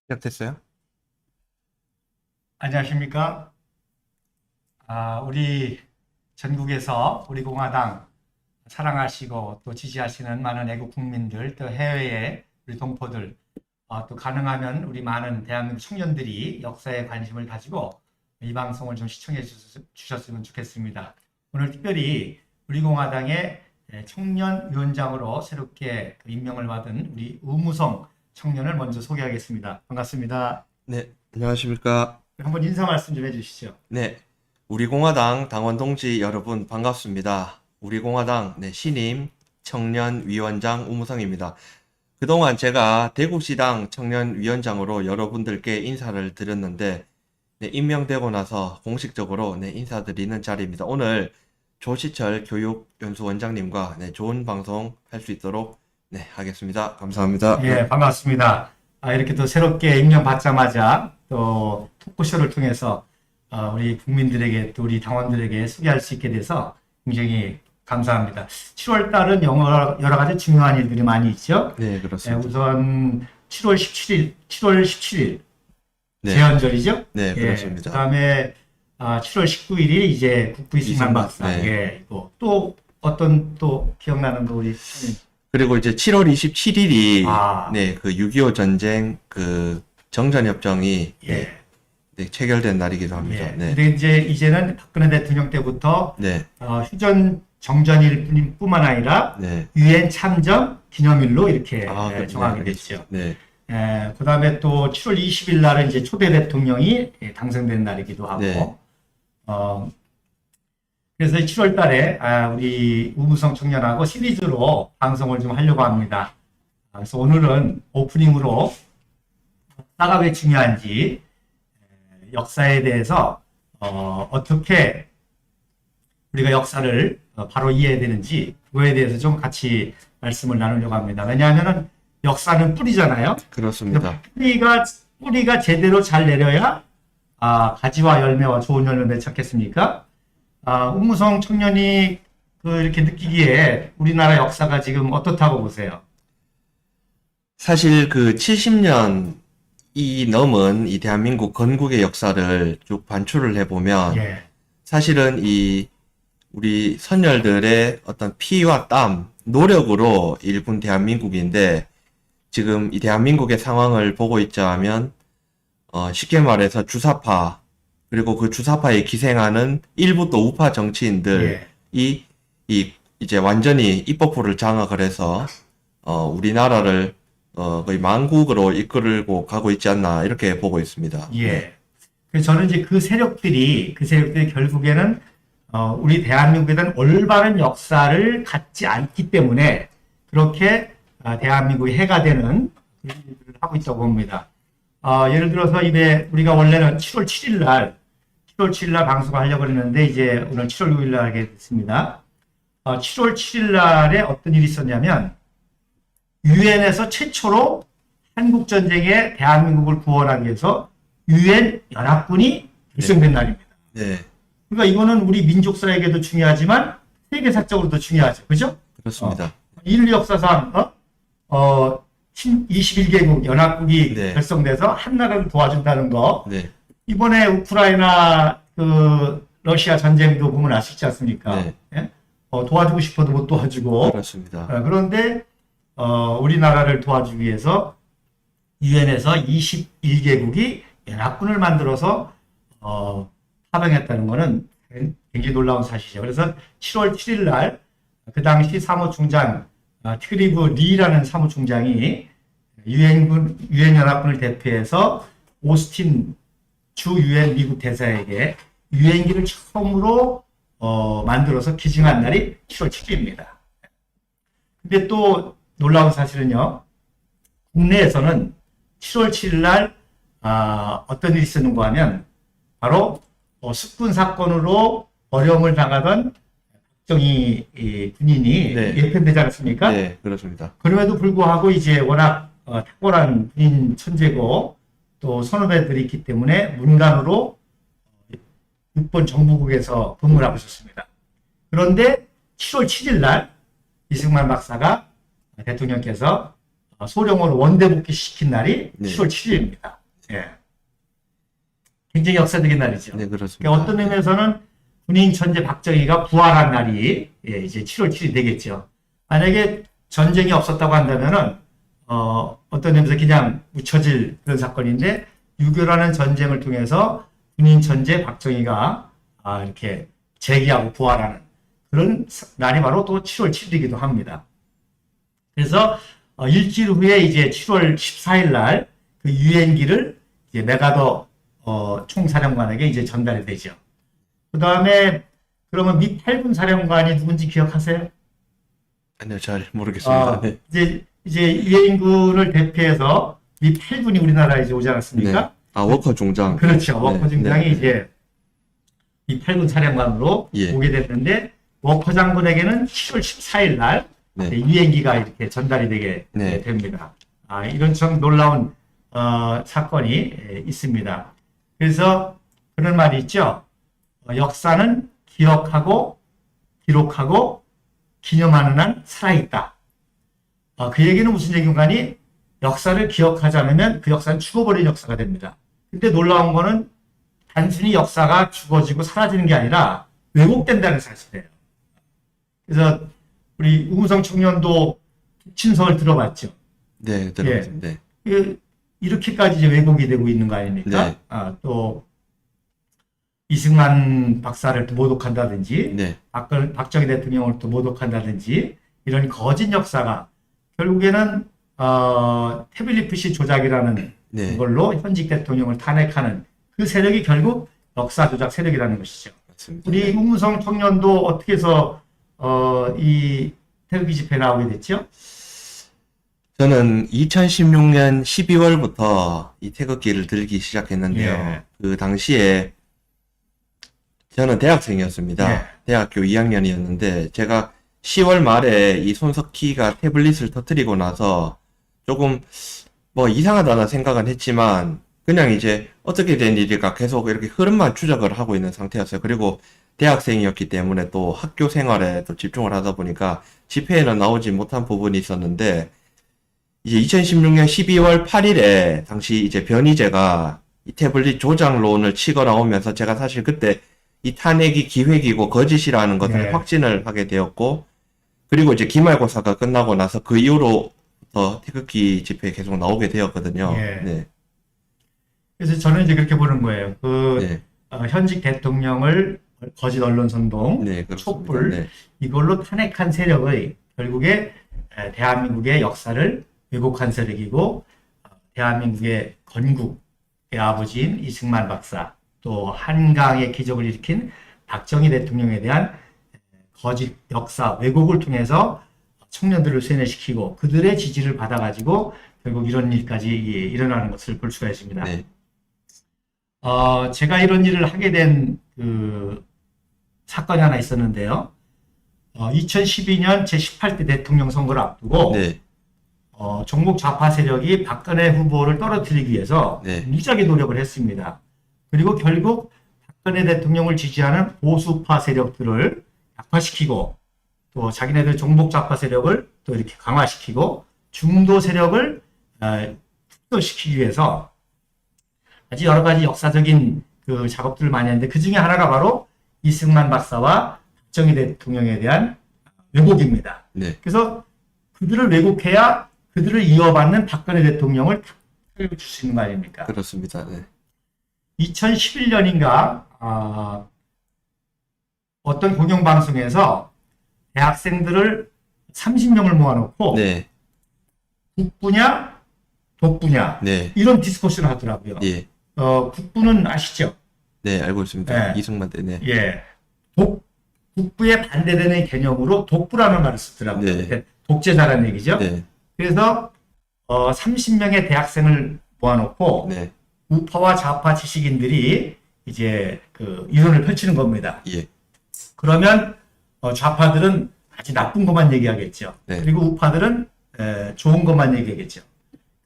시작됐어요? 안녕하십니까? 우리 전국에서 우리 공화당 사랑하시고 또 지지하시는 많은 애국 국민들, 또 해외의 우리 동포들, 또 가능하면 우리 많은 대한민국 청년들이 역사에 관심을 가지고 이 방송을 좀 시청해 주셨으면 좋겠습니다. 오늘 특별히 우리 공화당의 청년위원장으로 새롭게 임명을 받은 우리 우무성 청년을 먼저 소개하겠습니다. 반갑습니다. 네, 안녕하십니까? 한번 인사 말씀 좀 해주시죠. 네, 우리 공화당 당원 동지 여러분 반갑습니다. 우리 공화당 신임 청년위원장 우무성입니다. 그동안 제가 대구시당 청년위원장으로 여러분들께 인사를 드렸는데 임명되고 나서 공식적으로 인사드리는 자리입니다. 오늘 조시철 교육연수원장님과 좋은 방송 할 수 있도록 하겠습니다. 감사합니다. 예, 반갑습니다. 이렇게 또 새롭게 임명받자마자 또 토크쇼를 통해서 우리 국민들에게 또 우리 당원들에게 소개할 수 있게 돼서 굉장히 감사합니다. 7월 달은 여러 가지 중요한 일들이 많이 있죠. 네, 그렇습니다. 우선 7월 17일 제헌절이죠. 네, 예, 그렇습니다. 그다음에 7월 19일이 이제 국부 이승만 박사. 네. 예, 또 어떤 또 기억나는 거 우리 그리고 이제 7월 27일이 아. 그 6.25 전쟁 그 정전협정이 예. 체결된 날이기도 합니다. 예. 네. 근데 이제는 박근혜 대통령 때부터 네. 휴전 정전일 뿐만 아니라 네. 유엔 참전 기념일로 이렇게 네, 정하게 네, 됐죠. 네. 그다음에 또 7월 20일 날은 이제 초대 대통령이 당선된 날이기도 하고, 네. 그래서 7월 달에 우리 우무성 청년하고 시리즈로 방송을 좀 하려고 합니다. 그래서 오늘은 오프닝으로 역사가 왜 중요한지, 역사에 대해서 어떻게 우리가 역사를 바로 이해해야 되는지 그거에 대해서 좀 같이 말씀을 나누려고 합니다. 왜냐하면 역사는 뿌리잖아요. 그렇습니다. 뿌리가 제대로 잘 내려야 가지와 열매와 좋은 열매 맺혔겠습니까? 우무성 청년이 이렇게 느끼기에 우리나라 역사가 지금 어떻다고 보세요? 사실 그 70년이 넘은 이 대한민국 건국의 역사를 쭉 반추를 해보면 예. 사실은 이 우리 선열들의 어떤 피와 땀, 노력으로 일군 대한민국인데 지금 이 대한민국의 상황을 보고 있자면 쉽게 말해서 주사파 그리고 그 주사파에 기생하는 일부 또 우파 정치인들이 이제 완전히 입법부를 장악을 해서 우리나라를 거의 망국으로 이끌고 가고 있지 않나 이렇게 보고 있습니다. 예. 그래서 저는 이제 그 세력들이 결국에는 우리 대한민국에 대한 올바른 역사를 갖지 않기 때문에 그렇게 대한민국이 해가 되는 그런 일들을 하고 있다고 봅니다. 예를 들어서 우리가 원래는 7월 7일 날 방송을 하려고 했는데 이제 오늘 7월 6일 날 하게 됐습니다. 7월 7일 날에 어떤 일이 있었냐면 유엔에서 최초로 한국 전쟁에 대한민국을 구원하기 위해서 유엔 연합군이 결성된 날입니다. 네, 그러니까 이거는 우리 민족사에게도 중요하지만 세계사적으로도 중요하죠. 그죠? 그렇습니다. 인류 역사상 21개국 연합국이 네. 결성돼서 한 나라를 도와준다는 거. 네, 이번에 우크라이나 러시아 전쟁도 보면 아시지 않습니까? 네. 예? 도와주고 싶어도 못 도와주고. 그렇습니다. 그런데 우리나라를 도와주기 위해서 유엔에서 21개국이 연합군을 만들어서 파병했다는 것은 굉장히 놀라운 사실이죠. 그래서 7월 7일 날 그 당시 사무총장 트리브 리라는 사무총장이 유엔 연합군을 대표해서 오스틴 주 유엔 미국 대사에게 유엔기를 처음으로 만들어서 기증한 날이 7월 7일입니다. 근데 또 놀라운 사실은요, 국내에서는 7월 7일 날 어떤 일이 있었는가 하면 바로 숙군 사건으로 어려움을 당하던 박정희 군인이 예편되지 않았습니까? 네, 그렇습니다. 그럼에도 불구하고 이제 워낙 탁월한 군인 천재고 또 선후배들이 있기 때문에 문관으로 6번 정부국에서 근무를 하고 있었습니다. 그런데 7월 7일 날 이승만 박사가 대통령께서 소령으로 원대 복귀시킨 날이 네. 7월 7일입니다. 예. 굉장히 역사적인 날이죠. 네, 그러니까 그렇습니다. 어떤 의미에서는 군인 천재 박정희가 부활한 날이 이제 7월 7일이 되겠죠. 만약에 전쟁이 없었다고 한다면은 어떤 의미에서 그냥 묻혀질 그런 사건인데 6.25라는 전쟁을 통해서 군인 천재 박정희가 이렇게 재기하고 부활하는 그런 날이 바로 또 7월 7일이기도 합니다. 그래서 일주일 후에 이제 7월 14일 날 그 유엔기를 이제 메가더 총사령관에게 이제 전달이 되죠. 그 다음에 그러면 미 8군 사령관이 누군지 기억하세요? 아니요, 잘 모르겠습니다. 네. 이제 유엔군을 대표해서 미 8군이 우리나라에 이제 오지 않았습니까? 네. 아, 워커 중장. 그렇죠. 워커 네, 중장이 네, 이제 미 8군 사령관으로 예. 오게 됐는데 워커 장군에게는 7월 14일 날 네. 유엔기가 이렇게 전달이 되게 네. 됩니다. 이런 참 놀라운 사건이 있습니다. 그래서 그런 말이 있죠. 역사는 기억하고 기록하고 기념하는 한 살아있다. 그 얘기는 무슨 얘기인가니 역사를 기억하지 않으면 그 역사는 죽어버린 역사가 됩니다. 근데 놀라운 거는 단순히 역사가 죽어지고 사라지는 게 아니라 왜곡된다는 사실이에요. 그래서 우리 우금성 청년도 친서를 들어봤죠. 네, 들어봤습니다. 네. 이렇게까지 이제 왜곡이 되고 있는 거 아닙니까? 네. 또 이승만 박사를 또 모독한다든지 네. 박정희 대통령을 또 모독한다든지 이런 거짓 역사가 결국에는 태블릿PC 조작이라는 네. 걸로 현직 대통령을 탄핵하는 그 세력이 결국 역사 조작 세력이라는 것이죠. 맞습니다. 우리 네. 우무성 청년도 어떻게 해서 이 태극기 집회에 나오게 됐죠? 저는 2016년 12월부터 이 태극기를 들기 시작했는데요. 예. 그 당시에 저는 대학생이었습니다. 예. 대학교 2학년이었는데 제가 10월 말에 이 손석희가 태블릿을 터뜨리고 나서 조금 뭐 이상하다는 생각은 했지만 그냥 이제 어떻게 된 일일까 계속 이렇게 흐름만 추적을 하고 있는 상태였어요. 그리고 대학생이었기 때문에 또 학교 생활에 또 집중을 하다 보니까 집회에는 나오지 못한 부분이 있었는데 이제 2016년 12월 8일에 당시 이제 변희재가 이 태블릿 조작론을 치고 나오면서 제가 사실 그때 이 탄핵이 기획이고 거짓이라는 것을 네. 확진을 하게 되었고 그리고 이제 기말고사가 끝나고 나서 그 이후로부터 태극기 집회에 계속 나오게 되었거든요. 예. 네. 그래서 저는 이제 그렇게 보는 거예요. 네. 현직 대통령을 거짓 언론 선동, 네, 그렇습니다. 촛불 네. 이걸로 탄핵한 세력의 결국에 대한민국의 역사를 왜곡한 세력이고 대한민국의 건국의 아버지인 이승만 박사 또 한강의 기적을 일으킨 박정희 대통령에 대한 거짓 역사 왜곡을 통해서 청년들을 세뇌시키고 그들의 지지를 받아가지고 결국 이런 일까지 일어나는 것을 볼 수가 있습니다. 네. 제가 이런 일을 하게 된 사건이 하나 있었는데요. 2012년 제18대 대통령 선거를 앞두고 네. 종북 좌파 세력이 박근혜 후보를 떨어뜨리기 위해서 네. 무지하게 노력을 했습니다. 그리고 결국 박근혜 대통령을 지지하는 보수파 세력들을 약화시키고 또 자기네들 종북 좌파 세력을 또 이렇게 강화시키고 중도 세력을 축소시키기 위해서 아주 여러 가지 역사적인 그 작업들을 많이 했는데 그 중에 하나가 바로 이승만 박사와 박정희 대통령에 대한 왜곡입니다. 네. 그래서 그들을 왜곡해야 그들을 이어받는 박근혜 대통령을 타격을 줄 수 있는 거 아닙니까? 그렇습니다. 네. 2011년인가 어떤 공영방송에서 대학생들을 30명을 모아놓고 네. 국부냐 독부냐 네. 이런 디스커션을 하더라고요. 예. 국부는 아시죠? 네, 알고 있습니다. 네. 이승만 때, 네. 예. 국부에 반대되는 개념으로 독부라는 말을 쓰더라고요. 네. 독재자라는 얘기죠. 네. 그래서 30명의 대학생을 모아놓고 네. 우파와 좌파 지식인들이 이제 그 이론을 펼치는 겁니다. 예. 그러면 좌파들은 아주 나쁜 것만 얘기하겠죠. 네. 그리고 우파들은 좋은 것만 얘기하겠죠.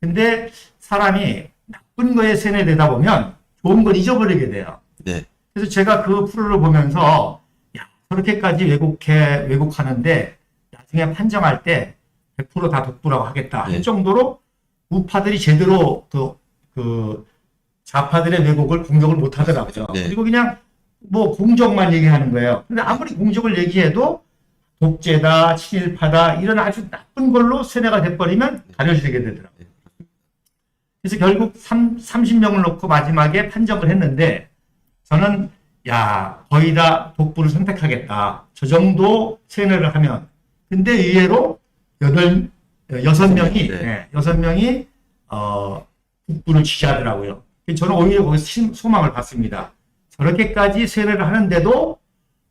근데 사람이 나쁜 거에 세뇌되다 보면 좋은 걸 잊어버리게 돼요. 네. 그래서 제가 그 프로를 보면서 야, 저렇게까지 왜곡하는데 나중에 판정할 때 100% 다 독부라고 하겠다 할 네. 정도로 우파들이 제대로 좌파들의 왜곡을 공격을 못 하더라고요. 네. 그리고 그냥 뭐 공적만 얘기하는 거예요. 근데 아무리 공적을 얘기해도 독재다, 친일파다 이런 아주 나쁜 걸로 세뇌가 돼버리면 가려지게 되더라고요. 그래서 결국 30명을 놓고 마지막에 판정을 했는데 저는 야 거의 다 독부를 선택하겠다. 저 정도 세뇌를 하면. 근데 의외로 6명이 네. 6명이 북부를 지지하더라고요. 저는 오히려 거기서 소망을 봤습니다. 저렇게까지 세뇌를 하는데도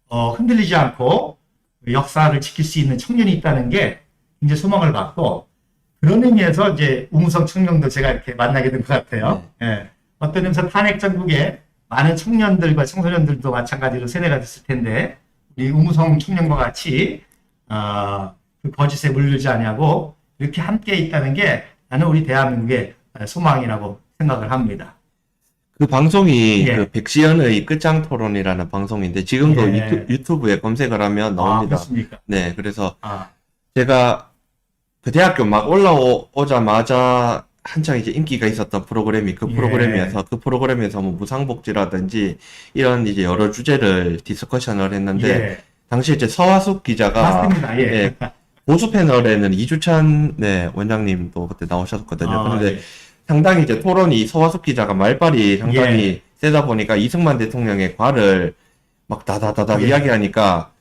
흔들리지 않고 역사를 지킬 수 있는 청년이 있다는 게 이제 소망을 받고 그런 의미에서 이제 우무성 청년도 제가 이렇게 만나게 된 것 같아요. 예. 어떤 의미에서 탄핵 전국에 많은 청년들과 청소년들도 마찬가지로 세뇌가 됐을 텐데 우리 우무성 청년과 같이 그 거짓에 물들지 아니하고 이렇게 함께 있다는 게 나는 우리 대한민국의 소망이라고 생각을 합니다. 그 방송이 예. 그 백시연의 끝장 토론이라는 방송인데 지금도 예. 유튜브에 검색을 하면 나옵니다. 그렇습니까? 네, 그래서 아, 제가 그 대학교 막 올라오자마자 한창 이제 인기가 있었던 프로그램이 그 예. 프로그램에서 뭐 무상복지라든지 이런 이제 여러 주제를 디스커션을 했는데 예. 당시 이제 서화숙 기자가 맞습니다. 예. 보수 패널에는 이주찬 원장님도 그때 나오셨거든요. 그런데 예. 상당히 이제 토론이 서화숙 기자가 말발이 상당히 예. 세다 보니까 이승만 대통령의 과를 막 다다다다 예. 이야기하니까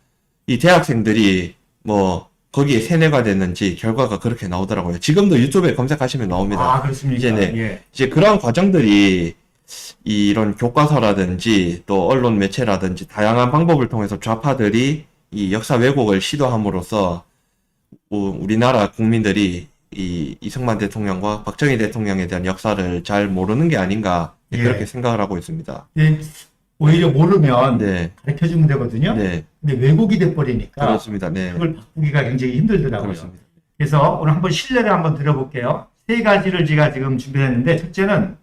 이 대학생들이 뭐 거기에 세뇌가 됐는지 결과가 그렇게 나오더라고요. 지금도 유튜브에 검색하시면 나옵니다. 아, 그렇습니까? 이제 네. 예. 이제 그런 과정들이 이런 교과서라든지 또 언론 매체라든지 다양한 방법을 통해서 좌파들이 이 역사 왜곡을 시도함으로써 우리나라 국민들이 이 이승만 대통령과 박정희 대통령에 대한 역사를 잘 모르는 게 아닌가 예. 그렇게 생각을 하고 있습니다. 예. 오히려 모르면 네, 가르쳐 주면 되거든요. 네, 근데 왜곡이 돼버리니까 그렇습니다. 네, 그걸 바꾸기가 굉장히 힘들더라고요. 그렇습니다. 그래서 오늘 한번 신뢰를 한번 드려볼게요. 세 가지를 제가 지금 준비했는데 첫째는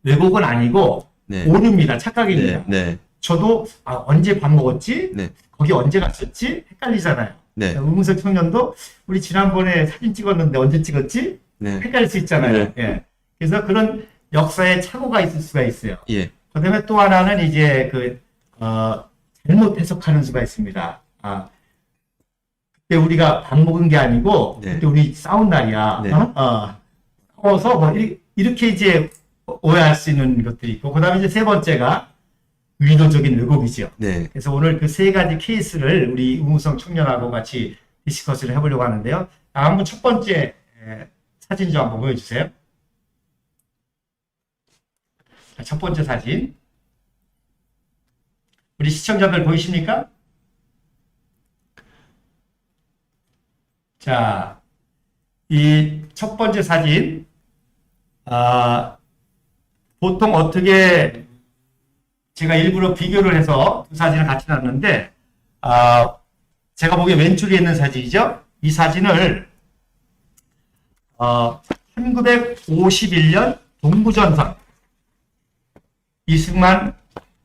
왜곡은 아니고 네, 오류입니다. 착각입니다. 네, 네, 저도 언제 밥 먹었지? 네, 거기 언제 갔었지? 헷갈리잖아요. 네, 우문석 청년도 우리 지난번에 사진 찍었는데 언제 찍었지? 네, 헷갈릴 수 있잖아요. 네. 예. 그래서 그런 역사의 착오가 있을 수가 있어요. 예, 그 다음에 또 하나는 이제 잘못 해석하는 수가 있습니다. 그때 우리가 밥 먹은 게 아니고, 네. 그때 우리 싸운 날이야. 네. 싸워서 뭐 이렇게 이제 오해할 수 있는 것들이 있고, 그 다음에 이제 세 번째가 의도적인 왜곡이죠. 네, 그래서 오늘 그 세 가지 케이스를 우리 우무성 청년하고 같이 디스커스를 해보려고 하는데요. 한번 첫 번째 사진 좀 한번 보여주세요. 자, 첫 번째 사진. 우리 시청자들 보이십니까? 자, 이 첫 번째 사진, 보통 어떻게 제가 일부러 비교를 해서 두 사진을 같이 놨는데, 제가 보기에 왼쪽에 있는 사진이죠? 이 사진을, 1951년 동부전선, 이승만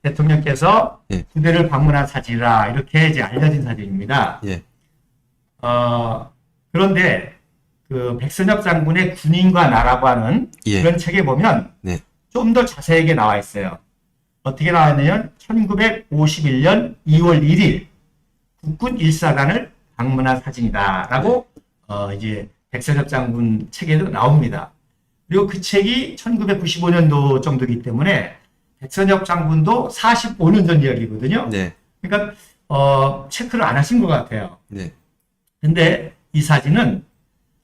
대통령께서 예. 부대를 방문한 사진이라 이렇게 이제 알려진 사진입니다. 예, 그런데 그 백선엽 장군의 군인과 나라고 하는 예. 그런 책에 보면 네, 좀 더 자세하게 나와 있어요. 어떻게 나와 있냐면 1951년 2월 1일 국군 1사단을 방문한 사진이다라고 이제 백선엽 장군 책에도 나옵니다. 그리고 그 책이 1995년도 정도이기 때문에 백선엽 장군도 45년 전 이야기거든요. 네, 그러니까 체크를 안 하신 것 같아요. 네, 근데 이 사진은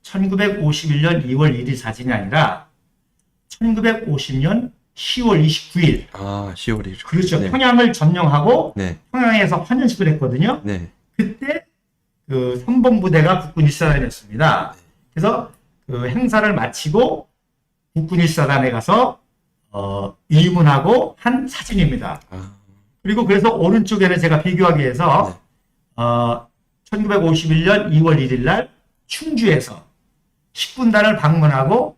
1951년 2월 1일 사진이 아니라 1950년 10월 29일. 10월 1일. 그렇죠. 네, 평양을 점령하고 네, 평양에서 환연식을 했거든요. 네, 그때 그 선봉부대가 국군 1사단이었습니다. 그래서 그 행사를 마치고 국군 1사단에 가서 입문하고 한 사진입니다. 그리고 그래서 오른쪽에는 제가 비교하기 위해서 1951년 2월 1일 날 충주에서 10군단을 방문하고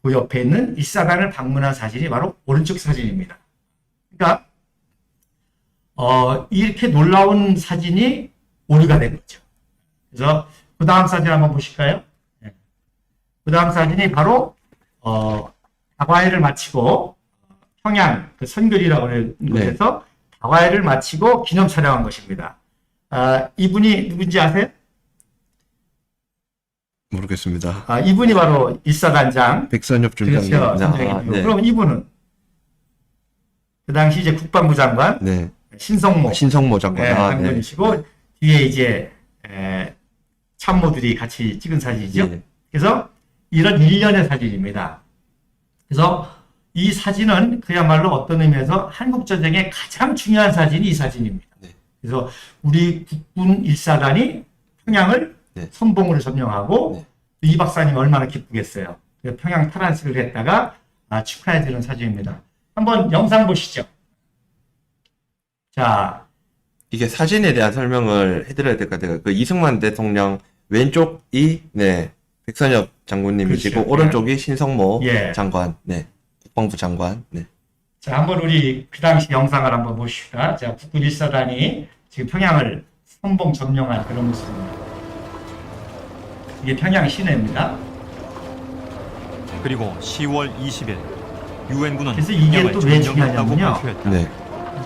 그 옆에 있는 1사단을 방문한 사진이 바로 오른쪽 사진입니다. 그러니까 이렇게 놀라운 사진이 오류가 된 거죠. 그래서 그 다음 사진 한번 보실까요? 그 다음 사진이 바로 다과회를 마치고 평양 그 선교리라고 하는 곳에서 다과회를 마치고 기념 촬영한 것입니다. 이분이 누군지 아세요? 모르겠습니다. 이분이 바로 일사단장. 백선엽 그렇죠. 중장님. 선장님이고. 네. 그럼 이분은 그 당시 이제 국방부 장관 네. 신성모 신성모 장관. 네, 네. 장관이시고 뒤에 이제 참모들이 같이 찍은 사진이죠. 네. 그래서 이런 일련의 사진입니다. 그래서 이 사진은 그야말로 어떤 의미에서 한국전쟁의 가장 중요한 사진이 이 사진입니다. 네. 그래서 우리 국군 1사단이 평양을 네. 선봉으로 점령하고 네. 이 박사님 얼마나 기쁘겠어요. 평양 탈환식을 했다가 축하해주는 사진입니다. 한번 영상 보시죠. 자, 이게 사진에 대한 설명을 해드려야 될 것 같아요. 그 이승만 대통령 왼쪽이 네 백선엽 장군님이시고 그렇죠. 오른쪽이 신성모 예. 장관, 네 국방부 장관, 네. 자, 한번 우리 그 당시 영상을 한번 보십시다. 자, 국군 1사단이 지금 평양을 선봉 점령한 그런 모습입니다. 이게 평양 시내입니다. 그리고 10월 20일 유엔군은 그래서 이게 또 왜 중요하냐면요. 발표했다. 네.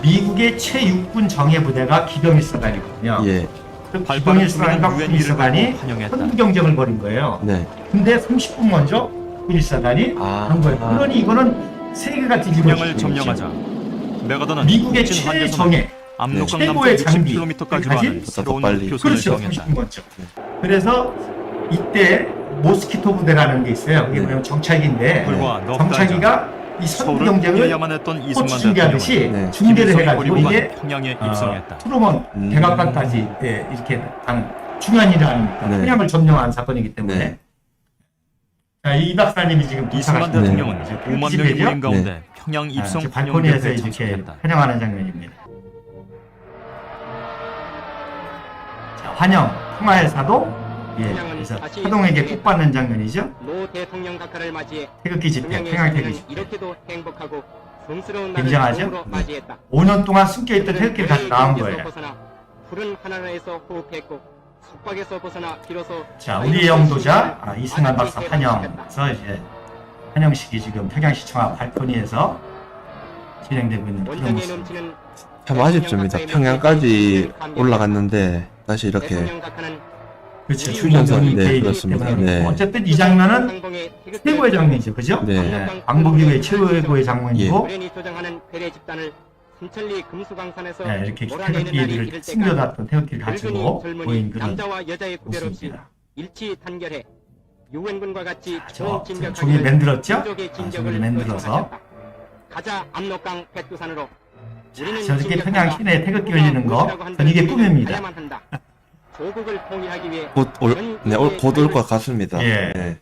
미국의 최육군 정예부대가 기병1사단이거든요. 예. 그 발빠른 기병1사단과 유엔 국군 1사단이 이름을 환영했다. 선두 경쟁을 벌인 거예요. 네. 근데 30분 먼저 국군 1사단이 한 거예요. 그러니 이거는 세계가 뒤집어진 평양을 거죠. 점령하자 메가더는 미국의 북진 환대선을 최정예 압록강 최고의 남쪽 장비. 60km까지 가진 가는 새로운 빨리. 표선을 그렇죠. 정했다. 30분 먼저. 그래서 이때 모스키토 부대라는 게 있어요. 그게 네. 뭐냐면 정찰기인데 불과 넉 정찰기가 이 선두 서울을 경쟁을 이어야만 했던 이승만 코치 중계하듯이 대통령은 네. 중계를 해가지고 김일성 이게 평양에 입성했다. 트루먼 백악관까지 이렇게 한 중요한 일이 아닙니까? 네. 평양을 점령한 사건이기 때문에. 네. 자, 이 박사님이 지금 이승만 도착하신 대통령은 거죠. 5만 명의 집회죠? 모임 가운데 평양 입성 지금 환영 발코니에서 대회에 이렇게 참석했다. 환영하는 장면입니다. 자, 환영 평화의 사도. 예, 그래서 사동에게 꼭 받는 장면이죠. 노 대통령 각하를 맞이해 태극기 집회, 평양의 평양 시민은 태극기 집회. 이렇게도 행복하고 성스러운 날을 굉장하죠? 처음으로 맞이했다. 5년 동안 숨겨있던 태극기를 다시 나온 거예요. 벗어나 푸른 하늘에서 호흡했고 속박에서 벗어나 비로소 자, 우리의 영도자 이승만 박사 환영에서 이제 환영식이 지금 평양시청 앞 발코니에서 진행되고 있는 그런 원정에 모습. 넘치는 참 아쉽습니다. 평양까지 올라갔는데 다시 이렇게 대통령 각하는 그렇죠. 휴전선, 중전선이 네, 개입 그렇습니다. 때문에 네. 어쨌든 이 장면은 상봉의 태극기를 최고의 장면이죠. 그죠? 네. 광복이후의 최고의 장면이고 불행히 조장하는 괴뢰 집단을 순천리 금수강산에서 네, 이렇게 몰아내는 날이 태극기를 이를 숨겨놨던 태극기를 늙은이 가지고 젊은이 보인 그런 남자와 여자의 구별 없이 모습입니다. 일치 단결해 유엔군과 같이 저 정진격하기를 종이 만들었죠? 민족의 종이 진격을 만들어서 의식하셨다. 가자 압록강 백두산으로 우리는 저렇게 진격한다. 평양 시내에 태극기 올리는 거 무엇이라고 전 이게 한다는 꿈입니다. 가야만 한다. 조국을 통일하기 위해 곧 올 것 같습니다. 예. 네.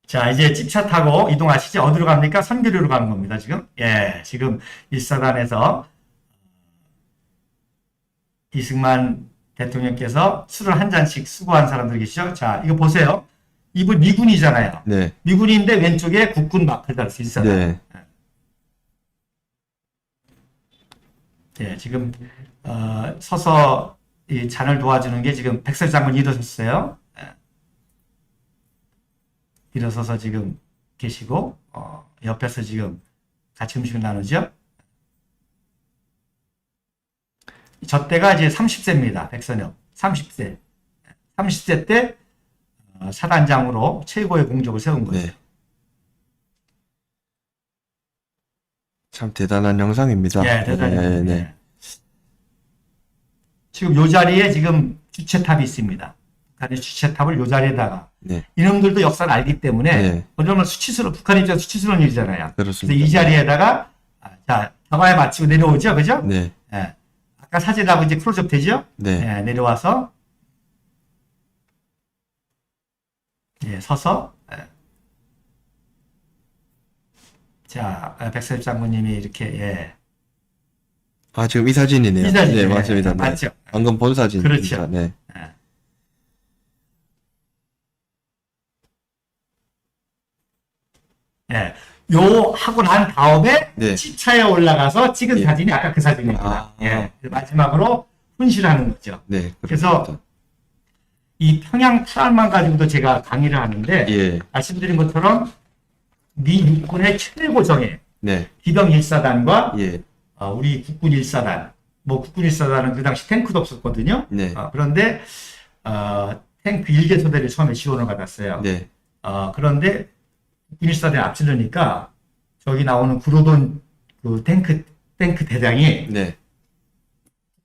자, 이제 찝차 타고 이동하시죠. 어디로 갑니까? 선교리로 가는 겁니다, 지금. 예, 지금 일사단에서 이승만 대통령께서 술을 한 잔씩 수고한 사람들 계시죠? 자, 이거 보세요. 이분 미군이잖아요. 네. 미군인데 왼쪽에 국군 마크를 달았어요, 일사단. 네. 예, 지금, 서서 이 잔을 도와주는 게 지금 백설 장군이 일어섰어요. 예. 일어서서 지금 계시고, 옆에서 지금 같이 음식을 나누죠. 저 때가 이제 30세입니다. 백선엽. 30세. 30세 때 사단장으로 최고의 공적을 세운 거죠. 네. 참 대단한 영상입니다. 예, 대단히. 네, 네. 예. 지금 요 자리에 지금 주체탑이 있습니다. 북한의 주체탑을 요 자리에다가. 네. 이놈들도 역사를 알기 때문에, 네. 왜냐면 수치스러운, 입장에서 수치스러운 일이잖아요. 그렇습니다. 그래서 이 자리에다가, 자, 경화에 마치고 내려오죠. 그죠? 네. 예. 아까 사진하고 이제 클로즈업 되죠? 네. 예, 내려와서, 예, 서서, 예. 자, 백설 장군님이 이렇게, 예. 아, 지금 이 사진이네요. 이 사진. 네, 맞습니다. 네. 맞죠? 방금 본 사진입니다. 그렇죠. 네. 예. 요 하고 난 다음에 네. 찝차에 올라가서 찍은 예. 사진이 아까 그 사진입니다. 아. 예. 마지막으로 훈시하는 거죠. 네. 그래서 그렇습니다. 이 평양 탈환만 가지고도 제가 강의를 하는데 예. 말씀드린 것처럼 미 육군의 최고 정예 네. 기병 1사단과 예. 우리 국군 1사단, 뭐 국군 1사단은 그 당시 탱크도 없었거든요. 네. 그런데 탱크 1개 소대를 처음에 지원을 받았어요. 네. 그런데 국군 1사단이 앞지르니까 저기 나오는 구로돈 그 탱크 대장이 네.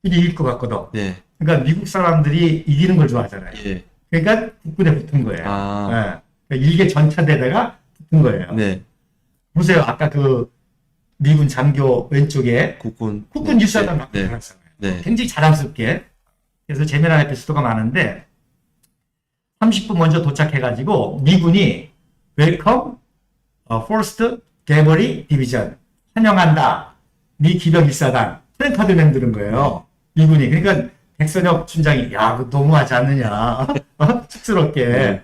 이길 것 같거든. 네. 그러니까 미국 사람들이 이기는 걸 좋아하잖아요. 예. 그러니까 국군에 붙은 거예요. 아. 그러니까 일개 전차대다가 붙은 거예요. 네. 보세요. 아까 그 미군 장교 왼쪽에 국군. 국군 네. 1사단 막 네. 들어갔잖아요. 네. 굉장히 자랑스럽게. 그래서 재미난 에피소드가 많은데 30분 먼저 도착해가지고 미군이 웰컴 포스트 개버리 디비전 환영한다. 미 기병 1사단 프랭카드 만드는 거예요. 미군이. 그러니까 백선엽 춘장이 야, 그거 너무하지 않느냐. 쑥스럽게. 네.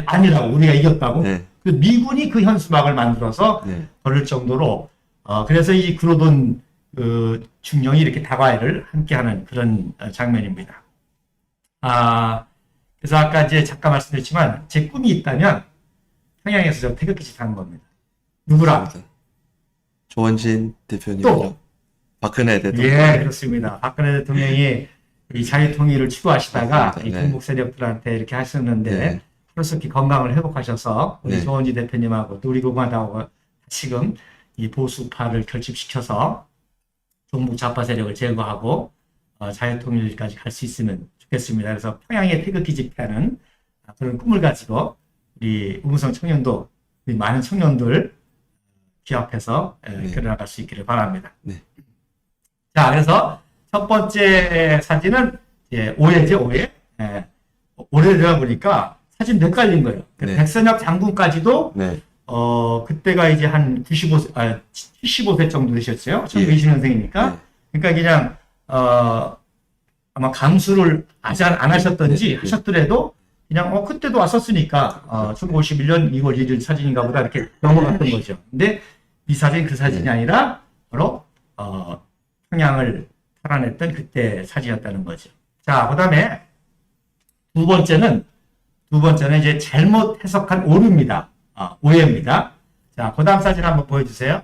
아니라고. 우리가 이겼다고. 네. 그 미군이 그 현수막을 만들어서 네. 걸을 정도로 그래서 이 구로돈 그 중령이 이렇게 다과를 함께하는 그런 장면입니다. 그래서 아까 이제 잠깐 말씀드렸지만 제 꿈이 있다면 평양에서 저 태극기집 하는 겁니다. 누구랑? 조원진 대표님. 또? 박근혜 대통령. 예, 그렇습니다. 박근혜 대통령이 이 자유통일을 추구하시다가 맞습니다. 이 네. 동북 세력들한테 이렇게 하셨는데 네. 하루속히 건강을 회복하셔서 우리 네. 조원진 대표님하고 또 우리 공화당하고 지금 이 보수파를 결집시켜서 종북 좌파 세력을 제거하고 자유통일까지 갈 수 있으면 좋겠습니다. 그래서 평양의 태극기 집회하는 그런 꿈을 가지고 우리 우무성 청년도 우리 많은 청년들 기합해서 결어나갈 수 있기를 바랍니다. 네. 자, 그래서 첫 번째 사진은 오해죠, 오해. 오래되다 보니까 사진 헷갈린 거예요. 네. 백선엽 장군까지도 네. 그때가 이제 한 75세 정도 되셨어요. 1920년생이니까. 네. 그러니까 그냥, 아마 감수를 안 하셨던지 네. 하셨더라도 그냥, 그때도 왔었으니까, 1951년 2월 1일 사진인가 보다 이렇게 넘어갔던 거죠. 근데 이 사진이 그 사진이 네. 아니라 바로, 평양을 탈환했던 그때 사진이었다는 거죠. 자, 그 다음에 두 번째는 이제 잘못 해석한 오류입니다. 오해입니다. 자, 그 다음 사진 한번 보여주세요.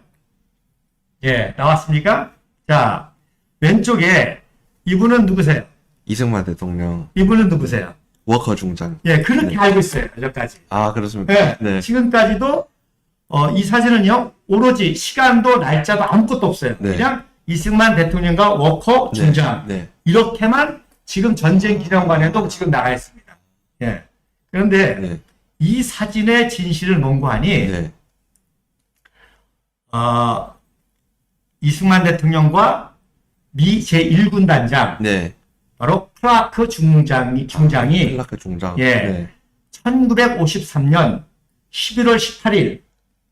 예, 나왔습니까? 자, 왼쪽에 이분은 누구세요? 이승만 대통령. 이분은 누구세요? 워커 중장. 예, 그렇게 네. 알고 있어요. 여기까지. 아, 그렇습니까? 예, 네. 지금까지도 이 사진은요, 오로지 시간도 날짜도 아무것도 없어요. 네. 그냥 이승만 대통령과 워커 중장. 네. 이렇게만 지금 전쟁 기념관에도 지금 나가 있습니다. 예. 그런데 네. 이 사진의 진실을 mon고하니 네. 이승만 대통령과 미 제1군 단장 네. 바로 클라크 중장이 클라크 중장. 예. 네. 1953년 11월 18일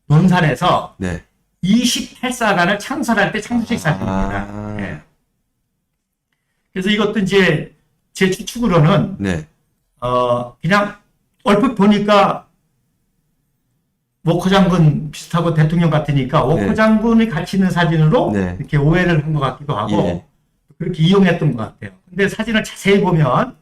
논산에서 네. 28사단을 창설할 때 창설식 사진입니다. 아. 예. 그래서 이것도 이제 제 추측으로는 네. 그냥 얼핏 보니까 워커 장군 비슷하고 대통령 같으니까 워커 네. 장군이 같이 있는 사진으로 네. 이렇게 오해를 한 것 같기도 하고 예. 그렇게 이용했던 것 같아요. 근데 사진을 자세히 보면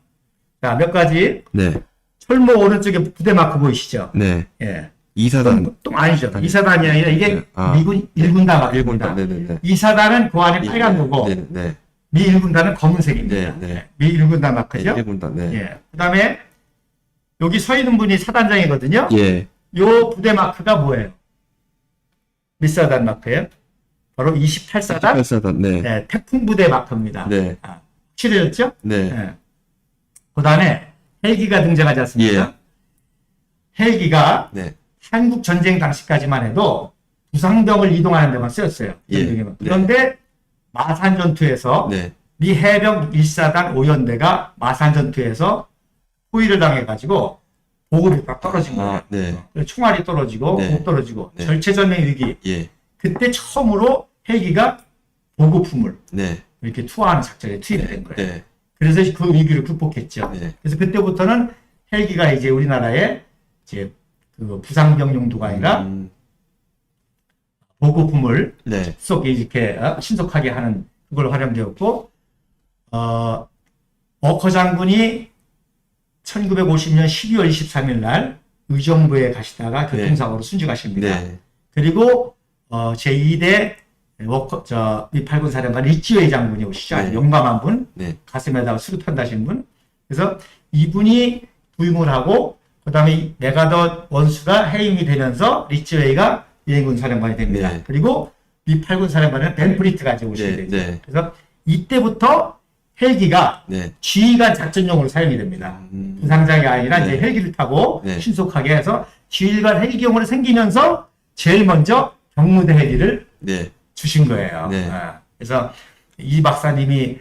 자, 몇 가지 네. 철모 오른쪽에 부대 마크 보이시죠? 네. 예. 이사단. 또 아니죠. 아니. 2사단이 아니라 이게 네. 아. 미군 1군단 마크입니다. 1군단. 네네네. 2사단은 그 안에 빨간 거고 네. 네. 미 1군단은 검은색입니다. 네, 네. 미 1군단 마크죠? 1군단. 네. 예. 그 다음에 여기 서 있는 분이 사단장이거든요. 예. 요 부대 마크가 뭐예요? 몇 사단 마크예요? 바로 28사단 8사단. 네. 네, 태풍 부대 마크입니다. 네. 확실해졌죠? 네. 네. 그 다음에 헬기가 등장하지 않습니까? 헬기가 네. 한국 전쟁 당시까지만 해도 부상병을 이동하는 데만 쓰였어요. 예. 전쟁에만. 그런데 마산 전투에서 네. 미 해병 1사단 5연대가 마산 전투에서 포위를 당해가지고 보급이 딱 떨어진 거예요. 아, 네. 총알이 떨어지고 네. 보급 떨어지고 네. 절체절명 위기. 예. 그때 처음으로 헬기가 보급품을 네. 이렇게 투하하는 작전에 투입이 된 거예요. 네. 그래서 그 위기를 극복했죠. 네. 그래서 그때부터는 헬기가 이제 우리나라에 이제 그 부상병 용도가 아니라 보급품을 네. 쏙 이렇게 신속하게 하는 그걸 활용되었고, 워커 장군이 1950년 12월 23일 날 의정부에 가시다가 교통사고로 순직하십니다. 네. 그리고 제2대 미8군 사령관 리치웨이 장군이 오시죠. 네. 용감한 분, 네. 가슴에다가 수류탄 다신 분. 그래서 이분이 부임을 하고 그다음에 이 메가더 원수가 해임이 되면서 리치웨이가 미행군 사령관이 됩니다. 네. 그리고 미8군 사령관은 벤 프리트가 이제 오시게 네, 되죠. 네. 그래서 이때부터 헬기가 네. 지휘관 작전용으로 사용이 됩니다. 부상장이 아니라 네. 이제 헬기를 타고 네. 신속하게 해서 지휘관 헬기용으로 생기면서 제일 먼저 경무대 헬기를 네. 주신 거예요. 네. 그래서 이 박사님이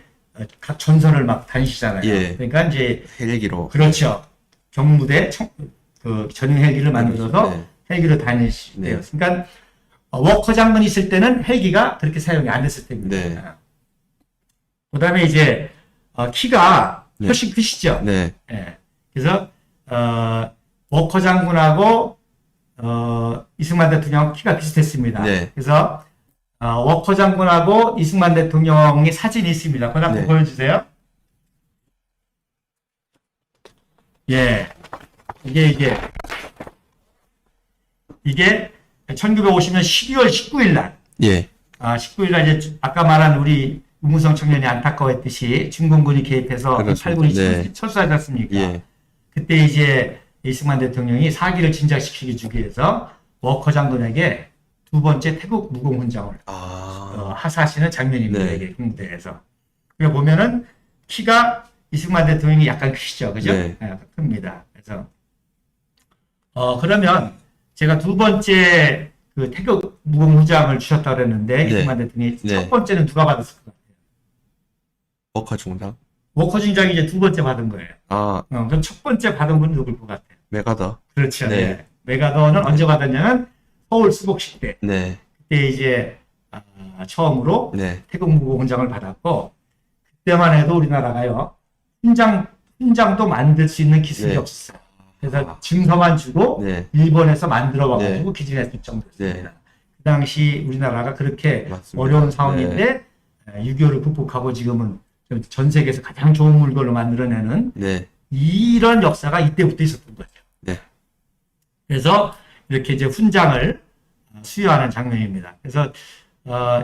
각 전선을 막 다니시잖아요. 예. 그러니까 이제 헬기로. 그렇죠. 경무대 그 전용 헬기를 만들어서 네. 헬기로 다니시대요. 네. 그러니까 워커 장군이 있을 때는 헬기가 그렇게 사용이 안 됐을 때입니다. 네. 그다음에 이제 키가 네. 훨씬 크시죠. 네. 예. 그래서 워커 장군하고 이승만 대통령 키가 비슷했습니다. 네. 그래서 워커 장군하고 이승만 대통령의 사진이 있습니다. 그거 한번 네. 보여주세요. 예, 이게 1950년 12월 19일 날, 예. 19일 날 이제 아까 말한 우리 우무성 청년이 안타까워했듯이 중공군이 개입해서 그렇습니다. 8군이 네. 철수하지 않습니까? 예. 그때 이제 이승만 대통령이 사기를 진작시키기 주기 위해서 워커 장군에게 두 번째 태국 무공훈장을 하사하시는 장면입니다. 네. 이게 군대에서. 그래 보면은 키가 이승만 대통령이 약간 크시죠, 그죠? 네. 약간 큽니다. 그래서 그러면 제가 두 번째 그 태국 무공훈장을 주셨다 그랬는데 네. 이승만 대통령이 네. 첫 번째는 누가 받았을 것 같아요? 워커 중장. 워커 중장이 이제 두 번째 받은 거예요. 그럼 첫 번째 받은 분은 누굴 것 같아요? 메가더. 그렇죠. 네. 네. 메가더는 언제 받았냐면 서울 수복식 때. 네. 그때 이제 처음으로 네. 태국 무공훈장을 받았고 그때만 해도 우리나라가요 훈장도 만들 수 있는 기술이 네. 없었어요. 그래서 증서만 주고 네. 일본에서 만들어 와가지고 네. 기증했을 정도였습니다. 네. 그 당시 우리나라가 그렇게 맞습니다. 어려운 상황인데 6.25를 극복하고 지금은 전 세계에서 가장 좋은 물건을 만들어내는 네. 이런 역사가 이때부터 있었던 거죠. 네. 그래서 이렇게 이제 훈장을 수여하는 장면입니다. 그래서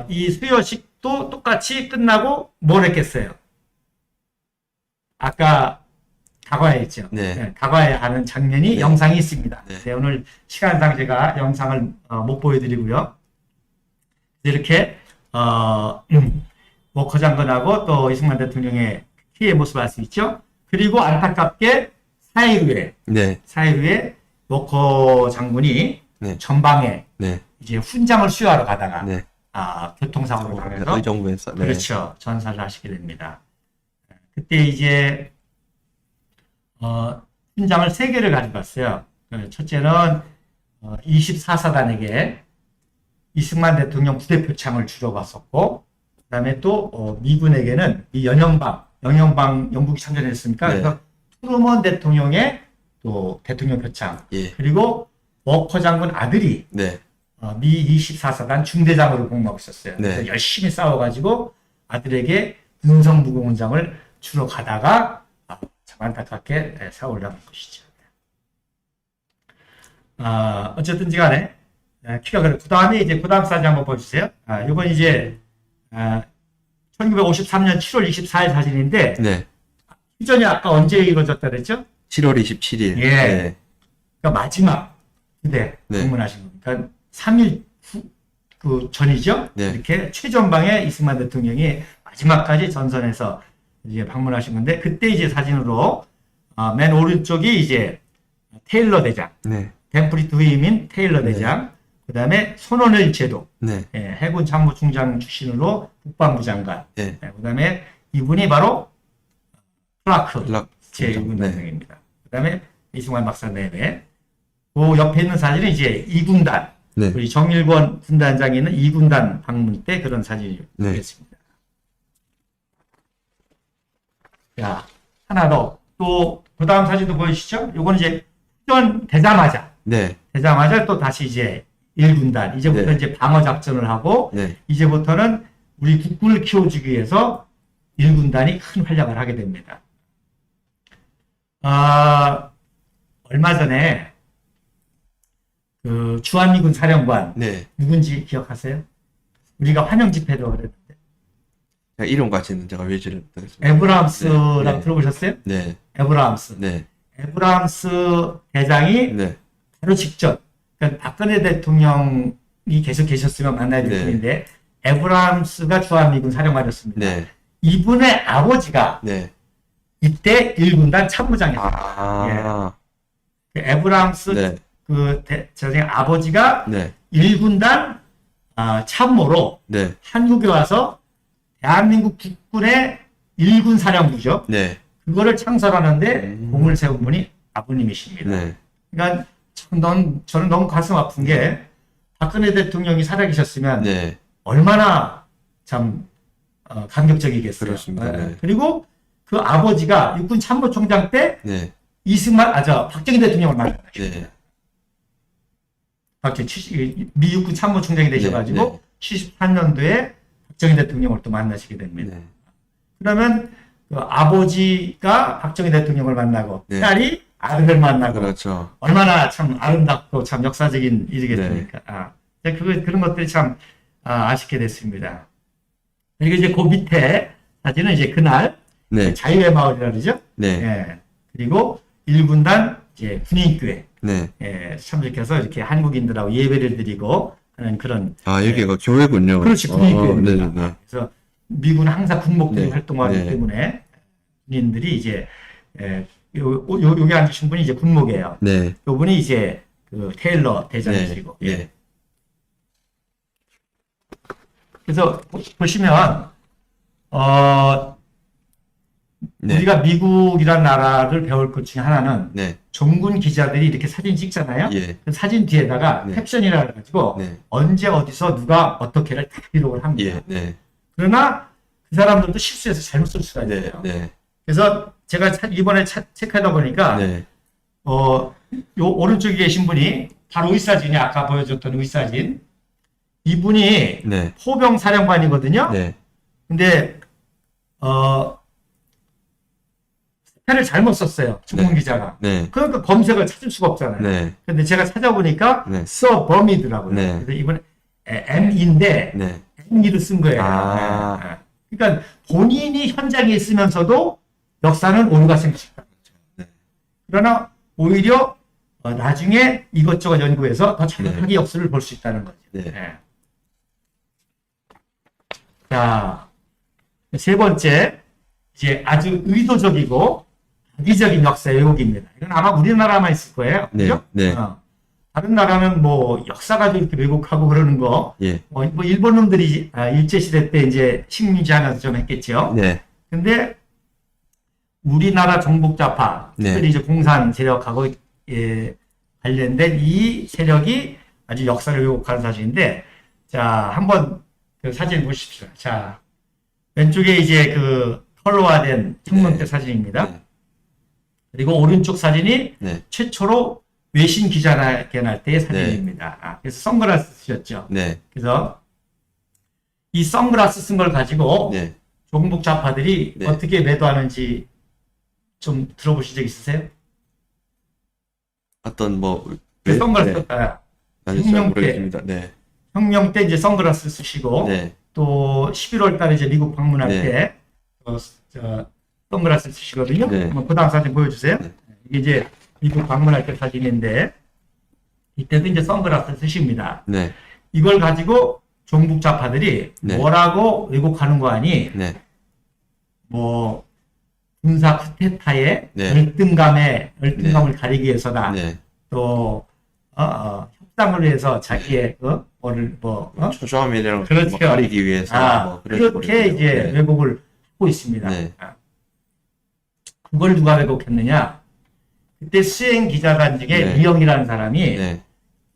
이 수여식도 똑같이 끝나고 뭘 했겠어요? 아까 다과에 있죠. 네. 다과에 하는 장면이 네. 영상이 있습니다. 네. 네, 오늘 시간상 제가 영상을 못 보여드리고요. 이렇게 워커 장군하고 또 이승만 대통령의 키의 모습을 알 수 있죠. 그리고 안타깝게 4일 네. 후에 워커 장군이 네. 전방에 네. 이제 훈장을 수여하러 가다가 네. 교통사고로 당해서 의정부에서. 네. 그렇죠. 전사를 하시게 됩니다. 그때 이제 훈장을 3개를 가져갔어요. 첫째는 24사단에게 이승만 대통령 부대표창을 주러 갔었고, 그 다음에 또 미군에게는 이 영영방 영국이 참전했으니까 네. 그래서 트루먼 대통령의 또 대통령 표창, 예. 그리고 워커 장군 아들이 네. 미 24사단 중대장으로 복무하고 있었어요. 네. 그래서 열심히 싸워가지고 아들에게 문성무공훈장을 주러 가다가 참 안타깝게 사고를 당한 것이죠. 어쨌든지 간에 키가 그래. 그 다음에 이제 그 다음 사진 한번 보여주세요. 이건 이제 1953년 7월 24일 사진인데 네. 휴전이 아까 언제 이루어졌다 그랬죠? 7월 27일. 예. 네. 그러니까 마지막 부대 네. 방문하신 겁니다. 그러니까 3일 그 전이죠. 네. 이렇게 최전방에 이승만 대통령이 마지막까지 전선에서 이제 방문하신 건데 그때 이제 사진으로 맨 오른쪽이 이제 테일러 대장, 네. 덴프리트 후임인 테일러 대장, 그다음에 손원일 제도, 네. 해군 참모총장 출신으로 국방부 장관, 네. 그다음에 이분이 바로 클라크 클라크 제1군 네. 대장입니다. 그다음에 이승만 박사 내외. 그 옆에 있는 사진은 이제 2군단, 네. 우리 정일권 군단장이 있는 2군단 방문 때 그런 사진이 네. 되겠습니다. 자, 하나 더. 또, 그 다음 사진도 보이시죠? 요건 이제 휴전 되자마자 네. 또 다시 이제 1군단, 이제부터 네. 이제 방어작전을 하고, 네. 이제부터는 우리 국군을 키워주기 위해서 1군단이 큰 활약을 하게 됩니다. 얼마 전에 그 주한미군 사령관 네. 누군지 기억하세요? 우리가 환영 집회도 그랬는데 이름까지는 제가 외지를 못하겠습니다. 에브라함스라고 네. 들어보셨어요? 네. 에브라함스. 네. 에브라함스 대장이 네. 바로 직전, 그러니까 박근혜 대통령이 계속 계셨으면 만나야 될 네. 분인데 에브라함스가 주한미군 사령관이었습니다. 네. 이분의 아버지가 네. 이때 1군단 참모장이었어요. 아. 그 에브라함스 네. 그 대장의 아버지가 네. 1군단 참모로 네. 한국에 와서 대한민국 국군의 1군 사령부죠. 네. 그거를 창설하는데 공을 세운 분이 아버님이십니다. 네. 그러니까 저는 너무 가슴 아픈 게 박근혜 대통령이 살아계셨으면 네. 얼마나 참 감격적이겠어요. 그렇습니다. 네. 그리고 그 아버지가 육군 참모총장 때 네. 박정희 대통령을 만났죠. 네. 미 육군 참모총장이 되셔가지고 네, 네. 73년도에 박정희 대통령을 또 만나시게 됩니다. 네. 그러면 그 아버지가 박정희 대통령을 만나고 네. 딸이 아들을 만나고 그렇죠. 얼마나 참 아름답고 참 역사적인 일이겠습니까? 그런 것들이 참 아쉽게 됐습니다. 그리고 이제 그 밑에 사진은 이제 그날 네. 자유의 마을이라 그러죠. 네. 예. 그리고 1군단 이제 군인교회 네. 참석해서 이렇게 한국인들하고 예배를 드리고 하는 그런 아, 여기가 교회군요. 그렇지 군인교회입니다. 네, 네. 그래서 미군은 항상 군목들이 네. 활동하기 네. 때문에 군인들이 이제 여기 앉으신 분이 이제 군목이에요. 네. 요분이 이제 그 테일러 대장이시고. 네. 예. 네. 그래서 보시면 네. 우리가 미국이란 나라를 배울 것 중에 하나는 네. 정군 기자들이 이렇게 사진 찍잖아요. 예. 그 사진 뒤에다가 네. 캡션이라 해가지고 네. 언제 어디서 누가 어떻게를 다 기록을 합니다. 예. 네. 그러나 그 사람들도 실수해서 잘못 쓸 수가 네. 있어요. 네. 그래서 제가 이번에 체크하다 보니까 네. 요 오른쪽에 계신 분이 바로 의사진이 아까 보여줬던 의사진. 이분이 네. 포병 사령관이거든요. 네. 근데 스펠을 잘못 썼어요. 전문 기자가. 네. 그러니까 검색을 찾을 수가 없잖아요. 네. 근데 제가 찾아보니까 네. 서범이더라고요. 네. 그래서 이번에 M인데 네. M이를 쓴 거예요. 아. 네. 그러니까 본인이 현장에 있으면서도 역사는 오류가 생겼다. 네. 그러나 오히려 나중에 이것저것 연구해서 더 정확하게 역사를 볼 수 있다는 거죠. 네. 네. 자, 세 번째, 이제 아주 의도적이고 악의적인 역사 왜곡입니다. 이건 아마 우리나라만 있을 거예요. 네. 그죠? 네. 다른 나라는 뭐 역사 가지고 이렇게 왜곡하고 그러는 거, 예. 뭐 일본 놈들이 일제시대 때 이제 식민지하면서 좀 했겠죠. 네. 근데 우리나라 정복자파, 네. 특별히 이제 공산 세력하고 관련된 이 세력이 아주 역사를 왜곡하는 사실인데, 자, 한번 그 사진 보십시오. 자, 왼쪽에 이제 그 컬러화된 청문 때 사진입니다. 네. 그리고 오른쪽 사진이 네. 최초로 외신 기자회견 할 때의 사진입니다. 그래서 선글라스 쓰셨죠. 네. 그래서 이 선글라스 쓴 걸 가지고 네. 종북 좌파들이 네. 어떻게 매도하는지 좀 들어보신 적 있으세요? 어떤 뭐 그 선글라스 네. 썼다. 아니, 잘 혁명 때. 모르겠습니다. 네. 혁명 때 이제 선글라스 쓰시고 네. 또 11월 달에 이제 미국 방문할 네. 때 선글라스 쓰시거든요. 네. 한번 그 다음 사진 보여주세요. 네. 이게 이제 미국 방문할 때 사진인데 이때도 이제 선글라스 쓰십니다. 네. 이걸 가지고 종북 좌파들이 네. 뭐라고 왜곡하는 거 아니? 네. 뭐 군사 쿠데타의 네. 열등감을 가리기 위해서다. 네. 또 협상을 위해서 자기의 초조함이랑 그렇죠. 뭐 가리기 위해서 뭐 그런 그렇게 식으로 이제 네. 왜곡을 하고 있습니다. 네. 그걸 누가 왜곡했느냐? 그때 수행 기자단 중에 네. 이영이라는 사람이 네.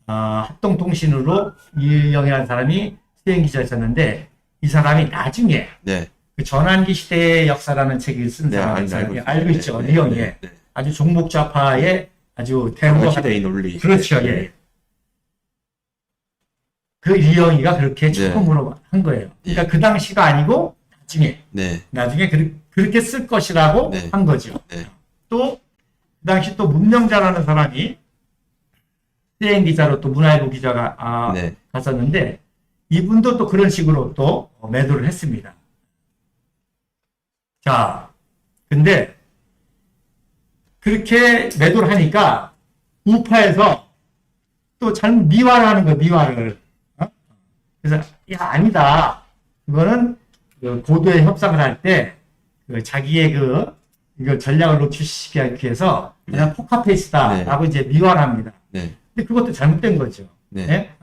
합동통신으로 이영이라는 사람이 수행 기자였었는데 이 사람이 나중에 네. 그 전환기 시대의 역사라는 책을 쓴 네, 사람이 알고 있습니다. 있죠. 네. 이영이 네. 네. 아주 종북 좌파의 아주 대화 대우가 시대의 논리. 그렇죠. 네. 예. 그 이영이가 그렇게 네. 처음으로 한 거예요. 그러니까 그 당시가 아니고 나중에 그렇게 쓸 것이라고 네. 한 거죠. 네. 또 그 당시 또 문명자라는 사람이 CNN 기자로 또 문화일보 기자가 네. 갔었는데 이분도 또 그런 식으로 또 매도를 했습니다. 자, 근데 그렇게 매도를 하니까 우파에서 또 잘못 미화를 하는 거예요, 미화를. 그래서 야, 아니다. 그거는 그 고도의 협상을 할 때 그 자기의 이걸 전략을 노출시키기 위해서 그냥 포카페이스다라고 이제 미화를 합니다. 네. 근데 그것도 잘못된 거죠. 네. 네?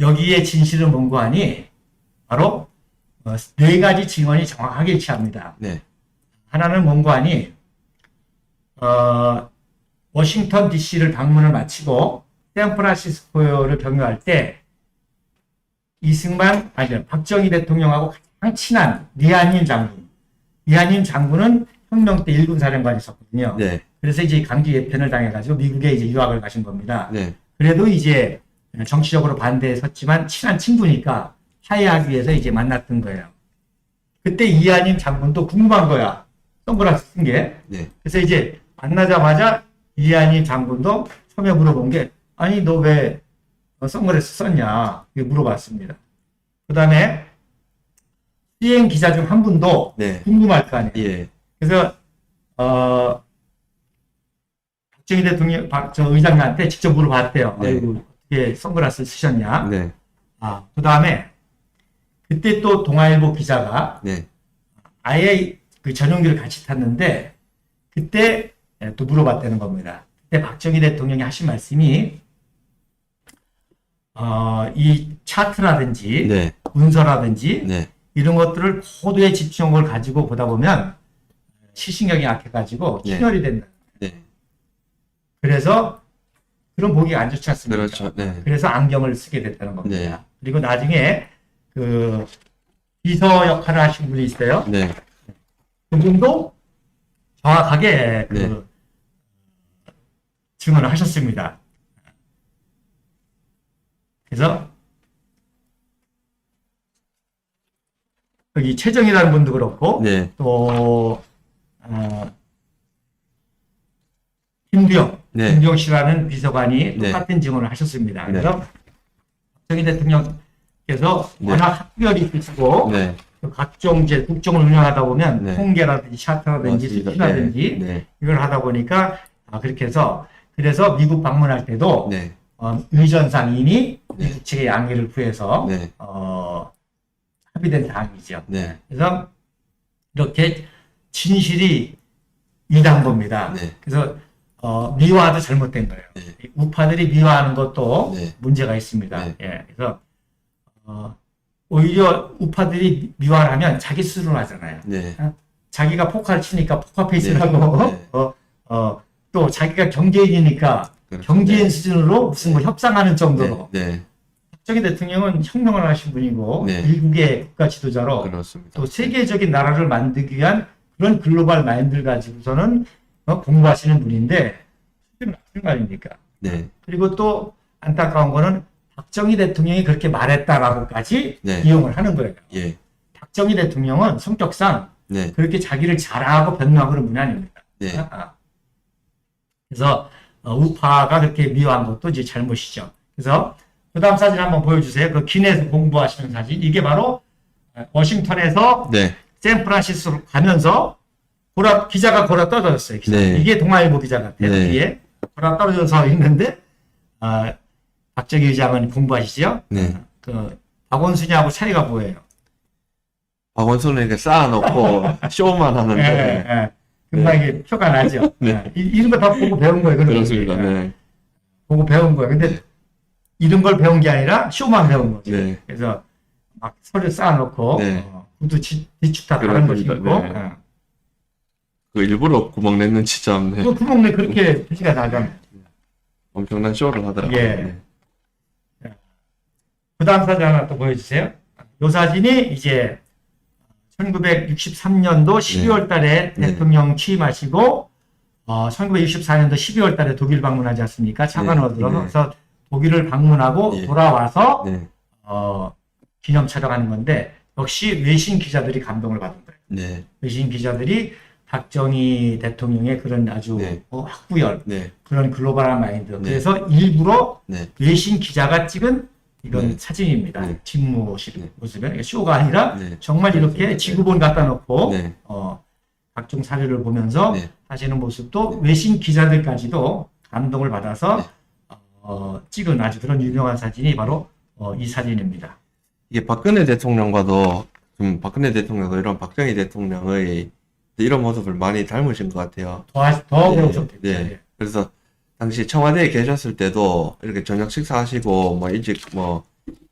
여기에 진실은 뭔고 하니 바로 네 가지 증언이 정확하게 일치합니다. 네. 하나는 뭔고 하니 워싱턴 DC를 방문을 마치고 샌프란시스코를 경유할 때 박정희 대통령하고 가장 친한 리아닌 장군은 혁명 때 일군 사령관이었거든요. 네. 그래서 이제 강제 예편을 당해가지고 미국에 이제 유학을 가신 겁니다. 네. 그래도 이제 정치적으로 반대에 섰지만 친한 친구니까 화해하기 위해서 이제 만났던 거예요. 그때 이한임 장군도 궁금한 거야. 선글라스 쓴 게. 네. 그래서 이제 만나자마자 이한임 장군도 처음에 물어본 게 아니 너 왜 선글라스 썼냐 이렇게 물어봤습니다. 그 다음에 CNN 기자 중 한 분도 네. 궁금할 거 아니에요. 예. 그래서 박정희 대통령 저 의장님한테 직접 물어봤대요. 네. 아이고 어떻게 선글라스 쓰셨냐. 네. 그 다음에 그때 또 동아일보 기자가 네. 아예 그 전용기를 같이 탔는데 그때 또 물어봤다는 겁니다. 그때 박정희 대통령이 하신 말씀이 이 차트라든지 네. 문서라든지 네. 이런 것들을 고도의 집중력을 가지고 보다 보면 시신경이 약해가지고 네. 충혈이 된다. 네. 그래서 그런 보기가 안 좋지 않습니까? 그렇죠. 네. 그래서 안경을 쓰게 됐다는 겁니다. 네. 그리고 나중에 그 비서 역할을 하신 분이 있어요. 네. 그분도 정확하게 네. 증언을 하셨습니다. 그래서 여기 최정이라는 분도 그렇고 네. 또 김두영 씨라는 비서관이 네. 똑같은 증언을 하셨습니다. 네. 그래서 박정희 대통령께서 네. 워낙 학별이 있으시고 네. 각종 이제 국정을 운영하다 보면 네. 통계라든지 샤트라든지 맞습니다. 수치라든지 네. 이걸 하다 보니까 그렇게 해서 그래서 미국 방문할 때도 네. 의전상 이미 네. 미국 측의 양해를 구해서 네. 합의된 사항이죠. 네. 그래서 이렇게 진실이 이단 겁니다. 네. 그래서 미화도 잘못된 거예요. 네. 우파들이 미화하는 것도 네. 문제가 있습니다. 네. 예, 그래서 오히려 우파들이 미화를 하면 자기 스스로 하잖아요. 네. 자기가 포카를 치니까 포카페이스를 네. 하고 네. 또 자기가 경제인이니까 그렇죠. 경제인 네. 수준으로 무슨 뭐 협상하는 정도로 네. 박정희 대통령은 혁명을 하신 분이고 네. 미국의 국가 지도자로 그렇습니다. 또 세계적인 나라를 만들기 위한 그런 글로벌 마인드를 가지고서는 공부하시는 분인데 수준이 낮은 거 아닙니까? 네. 그리고 또 안타까운 거는 박정희 대통령이 그렇게 말했다라고까지 네. 이용을 하는 거예요. 예. 박정희 대통령은 성격상 네. 그렇게 자기를 자랑하고 변명하고 그런 분이 아닙니다. 네. 그래서 우파가 그렇게 미워한 것도 이제 잘못이죠. 그래서 그 다음 사진 한번 보여주세요. 그 기내에서 공부하시는 사진. 이게 바로 워싱턴에서 네. 샌프란시스코로 가면서 기자가 골아 떨어졌어요. 기자. 네. 이게 동아일보 기자 같아요. 네. 이게 골아 떨어져서 있는데 박정희 의장은 공부하시죠? 네. 박원순이하고 차이가 뭐예요? 박원순은 이렇게 쌓아놓고 쇼만 하는데. 예. 금방 이게 표가 나죠? 네. 이런 거 다 보고 배운 거예요. 그런 그렇습니다. 거지. 네. 보고 배운 거예요. 근데 네. 이런 걸 배운 게 아니라 쇼만 배운 거죠. 네. 그래서 막 서류 쌓아놓고 네. 구두 뒤축 다 다른 거 그렇습니다. 신고 네. 그 일부러 구멍 냈는 참 네. 그 구멍에 그렇게 표시가 나잖아요. 엄청난 쇼를 하더라고요. 예. 네. 그 다음 사진 하나 또 보여주세요. 이 사진이 이제 1963년도 12월 달에 네. 대통령 취임하시고 1964년도 12월 달에 독일 방문하지 않습니까? 차관으로 네. 들어서 독일을 방문하고 네. 돌아와서 네. 기념 촬영하는 건데 역시 외신 기자들이 감동을 받은 거예요. 네. 외신 기자들이 박정희 대통령의 그런 아주 네. 확구열, 네. 그런 글로벌한 마인드. 네. 그래서 일부러 네. 외신 기자가 찍은 이런 네. 사진입니다. 네. 집무실 네. 모습에 이게 쇼가 아니라 네. 정말 이렇게 네. 지구본 갖다 놓고 네. 각종 사료를 보면서 네. 하시는 모습도 외신 기자들까지도 감동을 받아서 찍은 아주 그런 유명한 사진이 바로 이 사진입니다. 이게 박근혜 대통령과도 박근혜 대통령도 이런 박정희 대통령의 이런 모습을 많이 닮으신 것 같아요. 더 네, 그렇죠. 네. 그래서 당시 청와대에 계셨을 때도 이렇게 저녁 식사하시고 뭐 일찍 뭐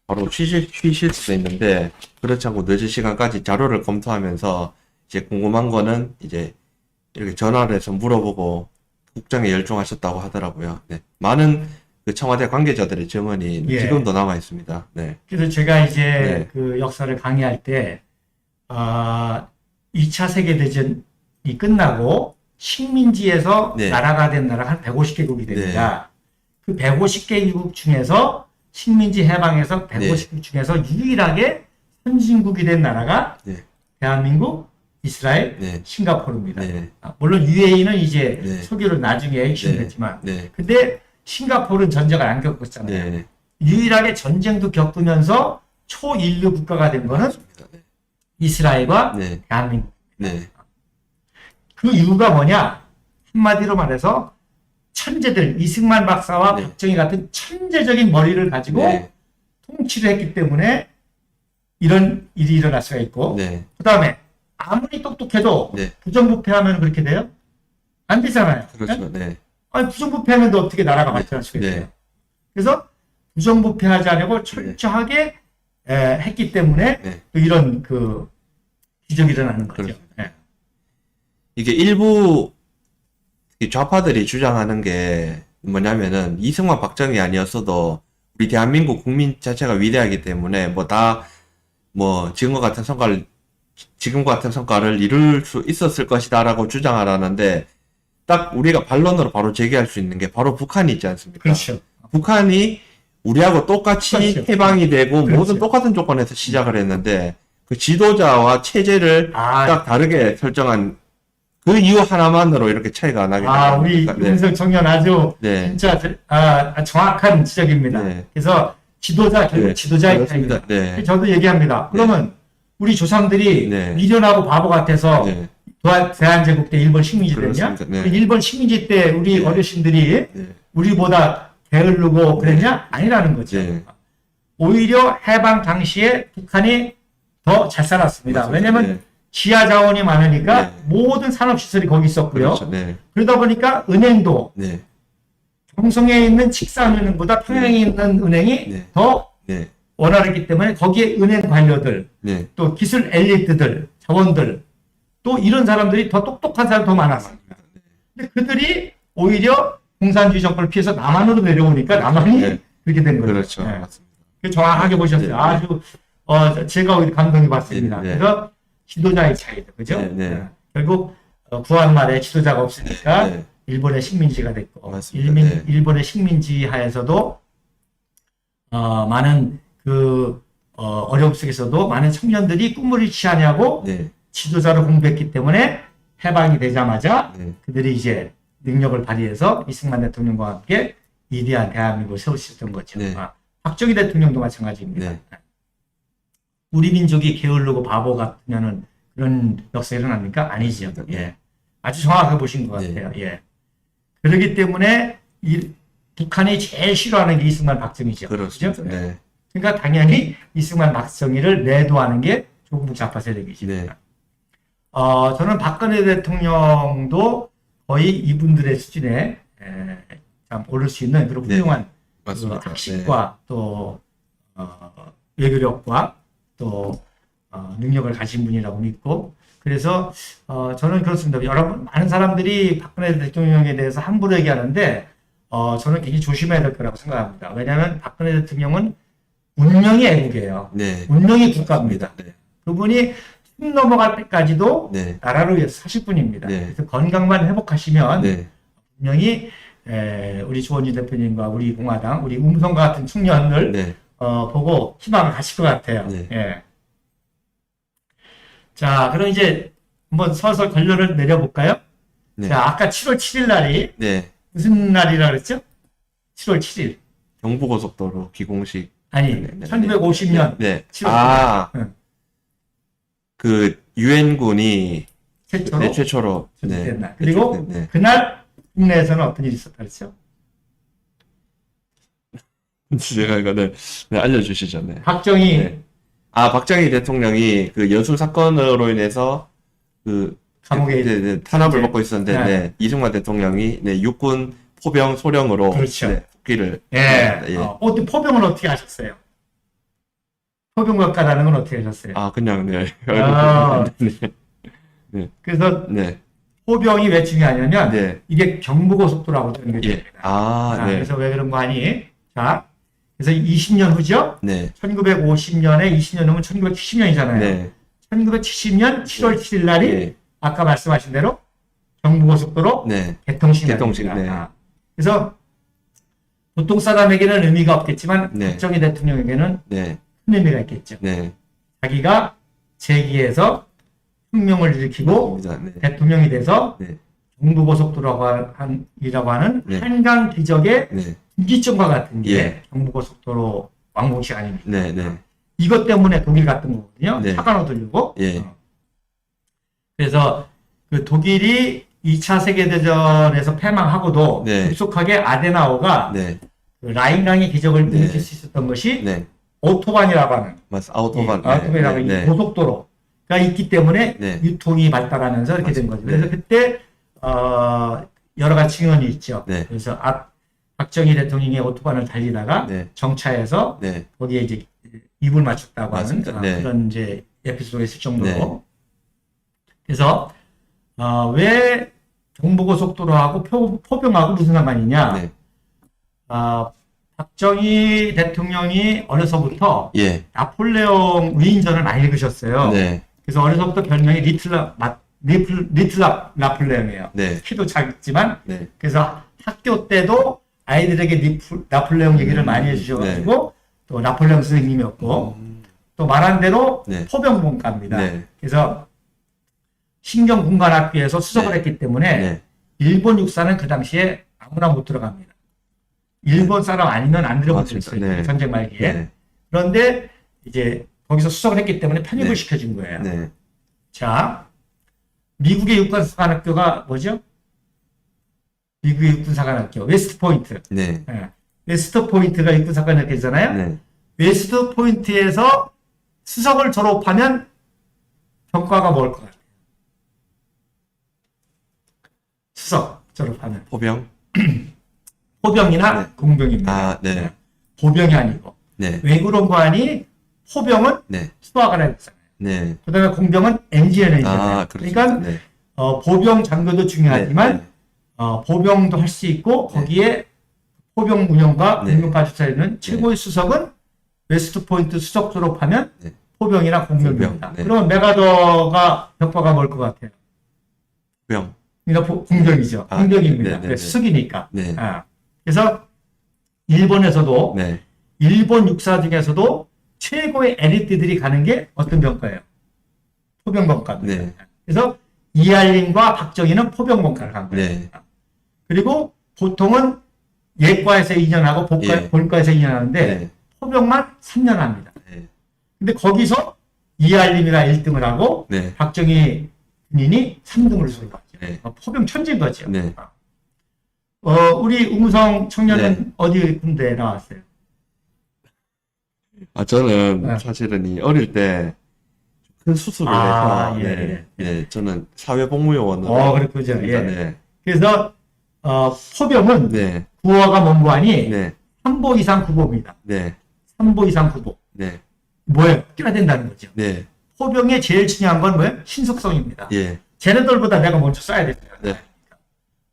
바로 쉬실 수도 있는데 그렇지 않고 늦은 시간까지 자료를 검토하면서 이제 궁금한 거는 이제 이렇게 전화를 해서 물어보고 국정에 열중하셨다고 하더라고요. 네. 많은 그 청와대 관계자들의 증언이 예. 지금도 남아 있습니다. 네. 그래서 제가 이제 네. 그 역사를 강의할 때 2차 세계대전이 끝나고 식민지에서 네. 나라가 된 나라가 한 150개국이 됩니다. 그 150개국 중에서 식민지 해방에서 150개국 중에서 유일하게 선진국이 된 나라가 네. 대한민국, 이스라엘, 네. 싱가포르입니다. 네. 물론 UAE는 이제 네. 소규로 나중에 핵심이 네. 됐지만 네. 근데 싱가포르는 전쟁을 안 겪었잖아요. 네. 유일하게 전쟁도 겪으면서 초인류 국가가 된 거는 네. 이스라엘과 네. 대한민국. 네. 그 이유가 뭐냐? 한마디로 말해서 천재들, 이승만 박사와 네. 박정희 같은 천재적인 머리를 가지고 네. 통치를 했기 때문에 이런 일이 일어날 수가 있고 네. 그 다음에 아무리 똑똑해도 네. 부정부패하면 그렇게 돼요? 안 되잖아요. 그렇죠. 네. 아니, 부정부패하면 어떻게 나라가 발전할 수가 있어요? 네. 그래서 부정부패하지 않으려고 철저하게 했기 때문에 네. 또 이런 그 기적이 일어나는 거죠. 그렇죠. 네. 이게 일부 이 좌파들이 주장하는 게 뭐냐면은 이승만 박정희 아니었어도 우리 대한민국 국민 자체가 위대하기 때문에 지금과 같은 성과를 이룰 수 있었을 것이다라고 주장하라는데 딱 우리가 반론으로 바로 제기할 수 있는 게 바로 북한이 있지 않습니까? 그렇죠. 북한이 우리하고 똑같이 그렇죠. 해방이 되고 그렇죠. 모든 똑같은 조건에서 시작을 했는데 그 지도자와 체제를 딱 다르게 설정한 그 이유 하나만으로 이렇게 차이가 안 나게 우리 됩니다. 윤석 청년 아주 네. 진짜 정확한 지적입니다. 네. 그래서 결국 네. 지도자의 그렇습니다. 차이입니다. 네. 저도 얘기합니다. 그러면 우리 조상들이 네. 미련하고 바보 같아서 네. 대한제국 때 일본 식민지 됐냐? 그렇습니다. 네. 그 일본 식민지 때 우리 네. 어르신들이 네. 우리보다 게으르고 그랬냐? 아니라는 거죠. 네. 오히려 해방 당시에 북한이 더 잘 살았습니다. 맞습니다. 왜냐면 네. 지하 자원이 많으니까 네. 모든 산업시설이 거기 있었고요. 그렇죠. 네. 그러다 보니까 은행도 네. 경성에 있는 칙산은행보다 평양에 있는 은행이 네. 더 네. 원활했기 때문에 거기에 은행 관료들, 네. 또 기술 엘리트들, 자원들, 또 이런 사람들이 더 똑똑한 사람이 더 많았습니다. 근데 그들이 오히려 공산주의 정권을 피해서 남한으로 내려오니까 남한이 네. 그렇게 된 거죠. 그렇죠. 네. 맞습니다. 정확하게 보셨어요. 네. 아주 제가 오히려 감동이 받습니다. 네. 그래서 지도자의 차이죠, 그죠? 네. 네. 결국 구한 말에 지도자가 없으니까 네. 일본의 식민지가 됐고 맞습니다. 네. 일본의 식민지 하에서도 많은 그 어려움 속에서도 많은 청년들이 꿈을 취하냐고 네. 지도자를 공부했기 때문에 해방이 되자마자 네. 그들이 이제 능력을 발휘해서 이승만 대통령과 함께 위대한 대한민국을 세울 수 있었던 거죠. 네. 박정희 대통령도 마찬가지입니다. 네. 우리 민족이 게을르고 바보 같으면은 그런 역사 일어납니까? 아니죠. 네. 예. 아주 정확하게 보신 것 네. 같아요. 예. 그렇기 때문에 북한이 제일 싫어하는 게 이승만 박정희죠. 그렇습니다. 그죠? 네. 그러니까 당연히 이승만 박정희를 매도하는 게 조국 좌파 세력이죠. 네. 저는 박근혜 대통령도 거의 이분들의 수준에 참 오를 수 있는 그런 네. 훌륭한 맞습니다. 그 학식과 또 외교력과 또 능력을 가진 분이라고 믿고 그래서 저는 그렇습니다. 여러분 많은 사람들이 박근혜 대통령에 대해서 함부로 얘기하는데 저는 굉장히 조심해야 될 거라고 생각합니다. 왜냐하면 박근혜 대통령은 운명이 애국이에요. 네. 운명이 국가입니다. 네. 그분이 숨 넘어갈 때까지도 네. 나라를 위해서 사실 분입니다. 네. 그래서 건강만 회복하시면 네. 분명히 우리 조원진 대표님과 우리 공화당, 우리 음성과 같은 청년들 네. 보고 희망을 가질 것 같아요. 네. 예. 자, 그럼 이제 한번 서서 결론을 내려볼까요? 네. 자, 아까 7월 7일 날이 네. 무슨 날이라 그랬죠? 7월 7일. 경부고속도로 기공식. 아니, 네. 1950년 네. 7월 아, 응. 그 유엔군이 최초로 네, 최초로 조직된 날. 그리고 네. 그날 국내에서는 어떤 일이 있었다 그랬죠? 제가 이거는 네, 알려주시죠. 네. 박정희 네. 아, 박정희 대통령이 그 여수 사건으로 인해서 그 감옥에 탄압을 이제, 받고 있었는데 네. 네, 이승만 대통령이 네, 육군 포병 소령으로 그렇죠. 네, 복귀를 예. 예. 포병은 어떻게 하셨어요? 포병학과라는 건 어떻게 하셨어요? 아, 그냥 네. 아. 네. 그래서 네. 포병이 왜 중요하냐면 네. 이게 경부고속도로하고 연결이 예. 됩니다. 아, 네. 그래서 왜 그런 거 아니? 자, 그래서 20년 후죠? 네. 1950년에 20년 후면 1970년이잖아요. 네. 1970년 7월 7일 날이 네. 아까 말씀하신 대로 경부고속도로 네. 개통식 개통식, 날입니다. 네. 그래서 보통 사람에게는 의미가 없겠지만 네. 박정희 대통령에게는 네. 큰 의미가 있겠죠. 네. 자기가 재기해서 혁명을 일으키고 맞습니다. 네. 대통령이 돼서 네. 경부고속도로라고 하는 네. 한강 기적의 네. 분기점과 같은 게 예. 경부고속도로 완공식 아닙니까? 네. 네. 이것 때문에 독일 갔던 거거든요. 네. 차가 얻으려고. 예. 그래서 그 독일이 2차 세계대전에서 패망하고도 네. 급속하게 아데나우어가 네. 그 라인강의 기적을 네. 일으킬 수 있었던 것이 네. 오토반이라고 하는 아우토반. 아우토반이라고 네. 하는 고속도로가 있기 때문에 네. 유통이 발달하면서 이렇게 된 거죠. 맞습니다. 그래서 그때 여러 가지 증언이 있죠. 네. 그래서 박정희 대통령이 오토반을 달리다가 네. 정차해서 네. 거기에 이제 입을 맞췄다고 하는 맞습니다. 네. 그런 이제 에피소드가 있을 정도로. 네. 그래서 왜 경부고속도로하고 포병하고 무슨 상관이냐? 네. 박정희 대통령이 어려서부터 예. 나폴레옹 위인전을 많이 읽으셨어요. 네. 그래서 어려서부터 별명이 리틀 나폴레옹이에요. 네. 키도 작지만 네. 그래서 학교 때도 아이들에게 나폴레옹 얘기를 많이 해주셔가지고 또 나폴레옹 선생님이었고 또 말한 대로 네. 포병본가입니다. 네. 그래서 신경군관학교에서 수석을 네. 했기 때문에 네. 일본 육사는 그 당시에 아무나 못 들어갑니다. 일본 사람 아니면 안 들어볼 수 맞습니다. 있어요. 네. 전쟁 말기에. 네. 그런데 이제 거기서 수석을 했기 때문에 편입을 네. 시켜준 거예요. 네. 자, 미국의 육군사관학교가 뭐죠? 미국의 육군사관학교 웨스트 포인트. 네. 예. 웨스트 포인트가 육군사관학교잖아요. 네. 웨스트 포인트에서 수석을 졸업하면 평가가 뭘 것 같아요? 수석 졸업하면 포병. 포병이나 네. 공병입니다. 아, 네. 예. 보병이 아니고 네. 외구론관이 포병은 네. 수화관에 있잖아요. 네. 그다음에 공병은 엔지니어잖아요. 아, 그렇죠. 그러니까 네. 보병 장교도 중요하지만 네. 보병도 할 수 있고 네. 거기에 포병 운영과 네. 공병 발주차에는 최고의 수석은 웨스트 포인트 수석 졸업하면 네. 포병이나 공병입니다. 공병, 네. 그러면 메가더가 벽과가 뭘 것 같아요? 포병. 그러니까 공병이죠. 아, 공병입니다. 네, 네, 네. 수석이니까. 네. 그래서 일본에서도 네. 일본 육사 중에서도 최고의 엘리트들이 가는 게 어떤 병과예요? 포병병과입니다. 네. 그래서 이알림과 박정희는 포병병과를 간 거예요. 네. 그리고 보통은 예과에서 2년 하고 예. 본과에서 2년 하는데 네. 포병만 3년 합니다. 네. 근데 거기서 이알림이가 1등을 하고 네. 박정희 군인이 3등을 수록하죠. 네. 포병 천재인 거죠. 네. 우리 우무성 청년은 네. 어디 군대에 나왔어요? 아, 저는 네. 사실은 어릴 때 큰 수술을 해서, 예, 네. 네. 저는 사회복무요원으로. 그렇군요. 예. 네. 그래서, 포병은 네. 구호가 뭔고하니 네. 3보 이상 구보입니다. 네. 3보 이상 구보. 네. 뭐예요? 뛰어야 된다는 거죠. 네. 포병의 제일 중요한 건 뭐예요? 신속성입니다. 예. 쟤네들보다 내가 먼저 쏴야 됩니다. 네.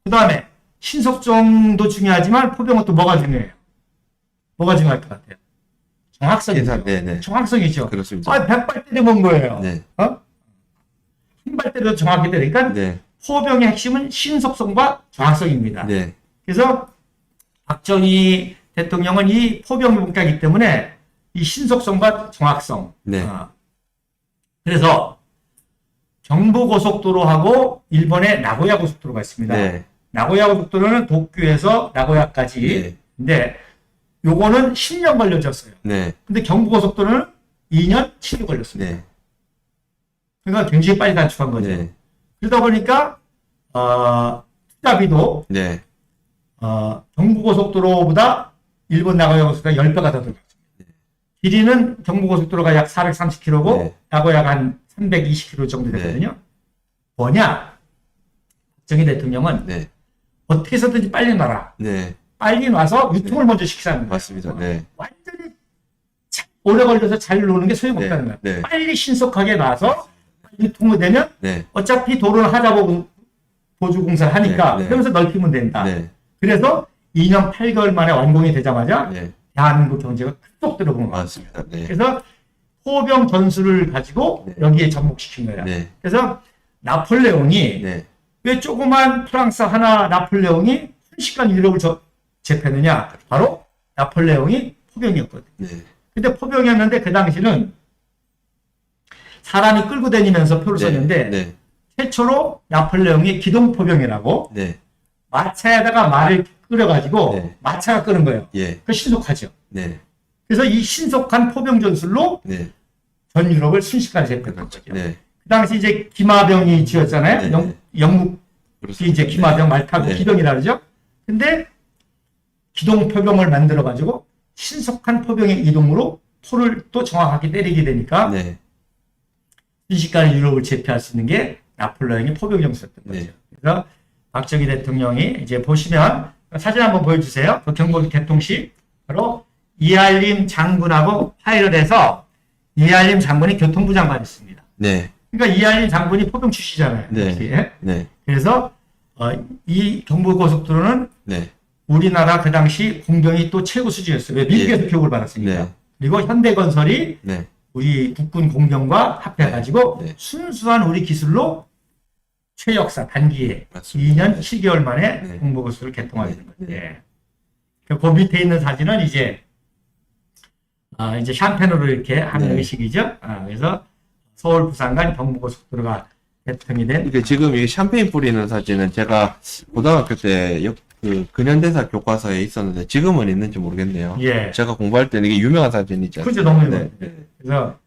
그 다음에 신속성도 중요하지만 포병은 또 뭐가 중요해요? 뭐가 중요할 것 같아요? 정확성이죠. 계산, 네네. 정확성이죠. 그렇습니다. 100발 때려본 거예요. 네. 한 발 때려도 정확히 때리니까 네. 포병의 핵심은 신속성과 정확성입니다. 네. 그래서 박정희 대통령은 이 포병문과이기 때문에 이 신속성과 정확성. 네. 그래서 경부고속도로하고 일본의 나고야 고속도로가 있습니다. 네. 나고야 고속도로는 도쿄에서 나고야까지. 네. 근데 요거는 10년 걸려졌어요. 네. 근데 경부고속도로는 2년 7일 걸렸습니다. 네. 그러니까 굉장히 빨리 단축한 거죠. 네. 그러다 보니까 투자비도 네. 경부고속도로보다 일본 나고야 고속도로가 10배가 더 들어갔죠. 길이는 경부고속도로가 약 430km고 네. 나고야가 한 320km 정도 되거든요. 뭐냐? 박정희 대통령은 네. 어떻게 해서든지 빨리 놔라. 네. 빨리 놔서 유통을 먼저 시키자는 거예요. 맞습니다. 네. 완전히 오래 걸려서 잘 노는 게 소용없다는 거예요. 네. 빨리 신속하게 놔서 유통이 되면 네. 어차피 도로는 하자고 보조공사를 하니까 네. 네. 그러면서 넓히면 된다. 네. 그래서 2년 8개월 만에 완공이 되자마자 네. 대한민국 경제가 급속 들어본 거예요. 맞습니다. 네. 그래서 포병 전술을 가지고 네. 여기에 접목시킨 거예요. 네. 그래서 나폴레옹이 네. 왜 조그만 프랑스 하나 나폴레옹이 순식간 유럽을 제패느냐? 바로 나폴레옹이 포병이었거든요. 네. 근데 포병이었는데 그 당시는 사람이 끌고 다니면서 표를 썼는데 네. 최초로 나폴레옹이 기동포병이라고 네. 마차에다가 말을 끌어가지고 네. 마차가 끄는 거예요. 예. 그 신속하죠. 네. 그래서 이 신속한 포병 전술로 네. 전 유럽을 순식간에 제패한 거죠. 네. 그 당시 이제 기마병이 지었잖아요. 네. 영국이 그렇습니다. 이제 기마병 말 타고 네. 기동이라 그러죠. 근데 기동 포병을 만들어 가지고 신속한 포병의 이동으로 포를 또 정확하게 때리게 되니까 네. 순식간에 유럽을 제패할 수 있는 게 나폴레옹의 포병 정수였던 거죠. 네. 그래서 박정희 대통령이 이제 보시면 사진 한번 보여주세요. 그 경보기 개통식 바로 이알림 장군하고 화해를 해서 이알림 장군이 교통부 장관이었습니다. 네. 그러니까 이알림 장군이 포병 출신이잖아요. 네. 이렇게. 네. 그래서 이 경부고속도로는 네. 우리나라 그 당시 공병이 또 최고 수준이었어요. 왜 미국에서 교육을 받았으니까. 네. 그리고 현대건설이 네. 우리 국군 공병과 합해가지고 네. 순수한 우리 기술로 최역사 단기에 맞습니다. 2년 7개월 만에 네. 경부고속도로를 개통하게 된 거예요. 네. 예. 그 밑에 있는 사진은 이제 샴페인으로 이렇게 하는 네. 의식이죠. 그래서 서울 부산 간 경부고속도로가 개통이 된. 이게 지금 이게 샴페인 뿌리는 사진은 제가 고등학교 때 그 근현대사 교과서에 있었는데 지금은 있는지 모르겠네요. 예. 제가 공부할 때는 이게 유명한 사진이죠. 그죠, 너무 네. 유명해요. 그래서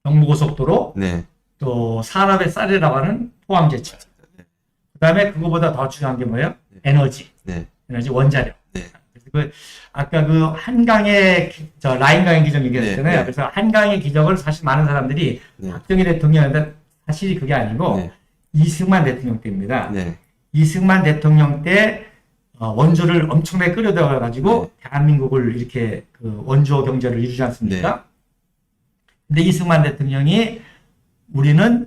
경부고속도로 네. 또 산업의 쌀이라고 하는 포항제철. 그 다음에 그거보다 더 중요한 게 뭐예요? 에너지. 네. 에너지 원자력. 네. 그래서 아까 그 한강의 라인강의 기적 얘기했잖아요. 네, 네. 그래서 한강의 기적을 사실 많은 사람들이 네. 박정희 대통령인데 사실이 그게 아니고 네. 이승만 대통령 때입니다. 네. 이승만 대통령 때 원조를 엄청나게 끌어들여 가지고 네. 대한민국을 이렇게 그 원조 경제를 이루지 않습니까? 근데 이승만 대통령이 우리는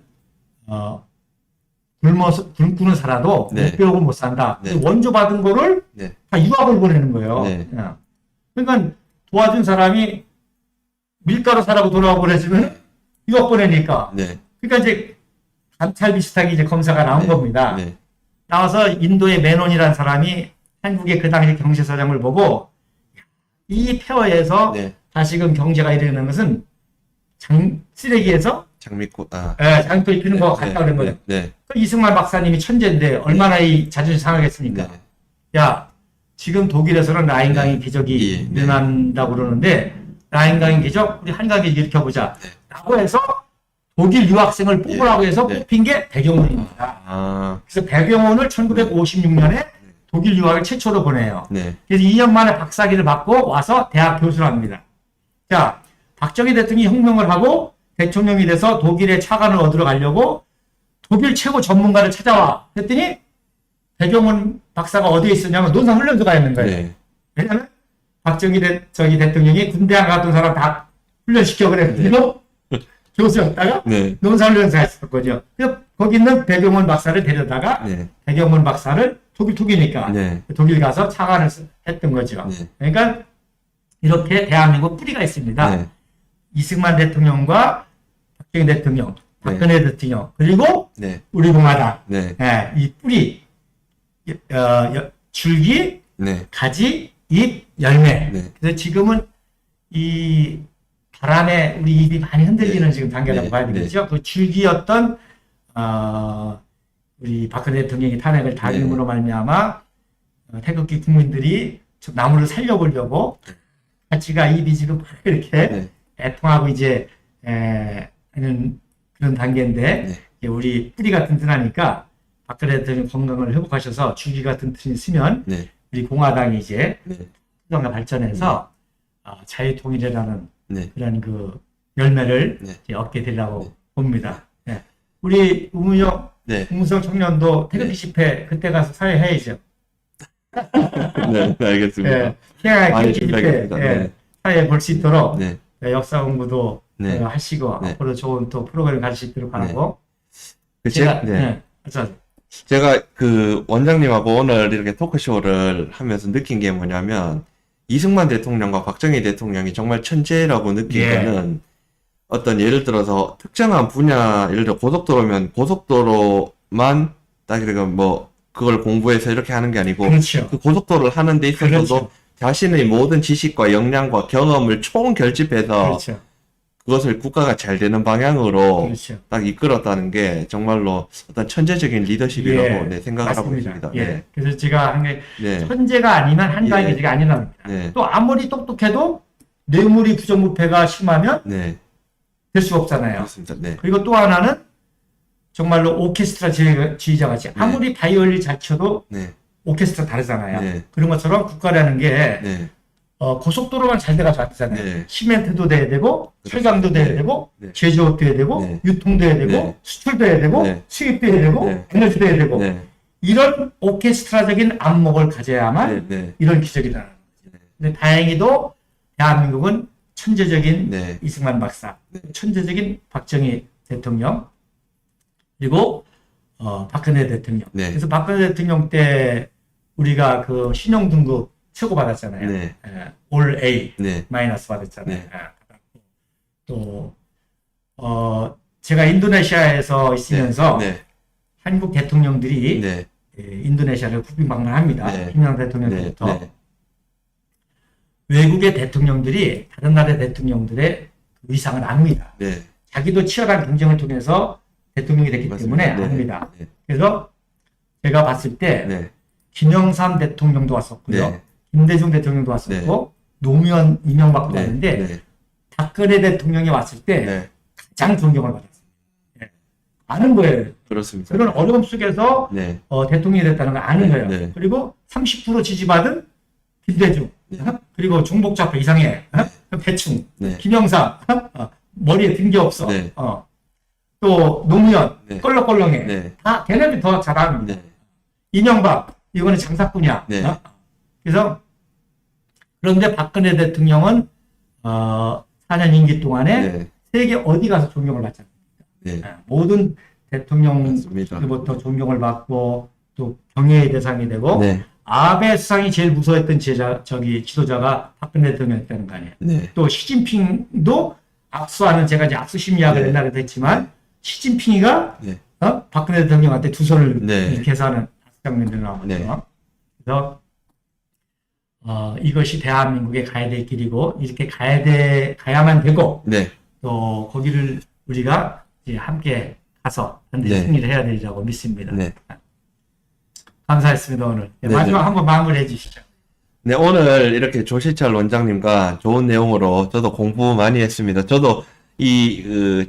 굶고는 살아도 네. 6개월을 못 산다. 네. 원조 받은 거를 네. 다 유학을 보내는 거예요. 네. 그러니까 도와준 사람이 밀가루 사라고 돌아와 보내주면 유학 보내니까. 네. 그러니까 이제 감찰 비슷하게 이제 검사가 나온 네. 겁니다. 네. 나와서 인도의 메논이라는 사람이 한국의 그 당시 경제사정을 보고 이 폐허에서 네. 다시금 경제가 이르는 것은 쓰레기에서 장미꽃. 장터 입히는 것 같다 그런 거예요. 네. 그 이승만 박사님이 천재인데 얼마나 이 자존심 상하겠습니까? 네. 야, 지금 독일에서는 라인강의 기적이 예, 네. 일어난다고 그러는데 라인강의 기적, 우리 한강의 기적 일으켜보자. 네. 라고 해서 독일 유학생을 뽑으라고 해서 네. 뽑힌 게 백영훈입니다. 그래서 백영훈을 1956년에 독일 유학을 최초로 보내요. 네. 그래서 2년 만에 박사학위를 받고 와서 대학 교수를 합니다. 자, 박정희 대통령이 혁명을 하고 대통령이 돼서 독일의 차관을 얻으러 가려고 독일 최고 전문가를 찾아와. 했더니 백영훈 박사가 어디에 있었냐면 논산훈련소가 있는 거예요. 네. 왜냐면 박정희 대통령이 군대 안 갔던 사람 다 훈련시켜 그랬거든요. 교수였다가 네. 논산훈련소에 있었거든요. 그래서 거기 있는 백영훈 박사를 데려다가 네. 백영훈 박사를 독일 투기니까 네. 독일 가서 차관을 했던 거죠. 네. 그러니까 이렇게 대한민국 뿌리가 있습니다. 네. 이승만 대통령과 박정희 대통령, 박근혜 대통령, 그리고 네. 우리 공화당. 네. 이 뿌리, 줄기, 네. 가지, 잎, 열매. 네. 그래서 지금은 이 바람에 우리 입이 많이 흔들리는 네. 지금 단계라고 네. 봐야 되겠죠. 그 줄기였던 우리 박근혜 대통령이 탄핵을 다짐으로 말미암아 태극기 국민들이 좀 나무를 살려보려고 가치가 입이 지금 막 이렇게 네. 애통하고 이제 하는 그런 단계인데 네. 이제 우리 뿌리가 든든하니까 박근혜 대통령 건강을 회복하셔서 줄기가 든든히 쓰면 네. 우리 공화당이 이제 네. 수정과 발전해서 자유통일이라는 네. 그런 그 열매를 네. 이제 얻게 되려고 네. 봅니다. 네. 우리 네. 우무성 청년도 태극기 네. 집회 그때 가서 사회 해야죠. 네. 알겠습니다. 예, 태양의 많이 태극기 집회 준비하겠습니다. 예, 네. 사회에 볼 수 있도록 네. 역사 공부도 네. 하시고 네. 앞으로 좋은 또 프로그램 갈 수 있도록 바라고 제가, 네. 제가 그 원장님하고 오늘 이렇게 토크쇼를 하면서 느낀 게 뭐냐면 이승만 대통령과 박정희 대통령이 정말 천재라고 느낀 예. 거는 어떤 예를 들어서 특정한 분야, 예를 들어 고속도로면 고속도로만 딱 이렇게 뭐 그걸 공부해서 이렇게 하는 게 아니고 그렇죠. 그 고속도로를 하는 데 있어서도 그렇죠. 자신의 모든 지식과 역량과 경험을 총 결집해서 그렇죠. 그것을 국가가 잘 되는 방향으로 그렇죠. 딱 이끌었다는 게 정말로 어떤 천재적인 리더십이라고 예, 네, 생각을 하고 맞습니다. 있습니다. 예. 네. 그래서 제가 한 게 네. 천재가 아니면 한가위 예. 계지가 아니랍니다. 네. 또 아무리 똑똑해도 뇌물이 부정부패가 심하면 네. 될 수가 없잖아요. 그렇습니다. 네. 그리고 또 하나는 정말로 오케스트라 지휘자 같이 아무리 바이올린 잘 쳐도 네. 오케스트라 다르잖아요. 네. 그런 것처럼 국가라는 게 네. 고속도로만 잘 돼가지고 안 되잖아요. 네. 시멘트도 돼야 되고 철강도 돼야 네. 되고 네. 제조업도 해야 되고 네. 유통도 해야 되고 네. 수출도 해야 되고 네. 수입도 해야 되고 네. 에너지도 해야 되고 네. 이런 오케스트라적인 안목을 가져야만 네. 네. 이런 기적이 일어나는 거죠. 근데 다행히도 대한민국은 천재적인 네. 이승만 박사, 네. 천재적인 박정희 대통령, 그리고 박근혜 대통령. 네. 그래서 박근혜 대통령 때 우리가 그 신용 등급 최고 받았잖아요. 네. 올 A 네. 마이너스 받았잖아요. 네. 또 제가 인도네시아에서 있으면서 네. 한국 대통령들이 네. 인도네시아를 국빈 방문합니다. 네. 김영삼 대통령 네. 때부터. 네. 외국의 대통령들이 다른 나라의 대통령들의 위상을 압니다. 네. 자기도 치열한 경쟁을 통해서 대통령이 됐기 맞습니다. 때문에 네. 압니다. 네. 그래서 제가 봤을 때 네. 김영삼 대통령도 왔었고요. 네. 김대중 대통령도 왔었고 노무현, 이명박도 네. 왔는데 네. 박근혜 대통령이 왔을 때 네. 가장 존경을 받았어요. 예. 아는 거예요. 그렇습니다. 그런 어려움 속에서 네. 대통령이 됐다는 걸 아는 네. 거예요. 네. 그리고 30% 지지받은 김대중, 네. 그리고 종북좌파 이상해, 배충, 네. 김영삼, 머리에 든 게 없어. 네. 또 노무현, 네. 껄렁껄렁해. 네. 다 걔네들이 더 잘하는. 네. 이명박, 이거는 장사꾼이야. 네. 그래서 그런데 박근혜 대통령은 4년 임기 동안에 네. 세계 어디 가서 존경을 받지 않습니까? 네. 모든 맞습니다. 대통령부터 존경을 받고 또 경애의 대상이 되고 네. 아베 수상이 제일 무서워했던 지도자가 박근혜 대통령이었다는 거 아니에요. 네. 또 시진핑도 악수하는 제가 이제 악수 심리학을 네. 옛날에 했지만 시진핑이가 네. 박근혜 대통령한테 두 손을 네. 이렇게 해서 하는 장면들이 나오거든요. 네. 그래서 이것이 대한민국에 가야 될 길이고 이렇게 가야만 되고 네. 또 거기를 우리가 이제 함께 가서 반드시 네. 승리를 해야 되리라고 믿습니다. 네. 감사했습니다 오늘. 네, 네, 마지막 네. 한번 마무리해 주시죠. 네, 오늘 이렇게 조실철 원장님과 좋은 내용으로 저도 공부 많이 했습니다. 저도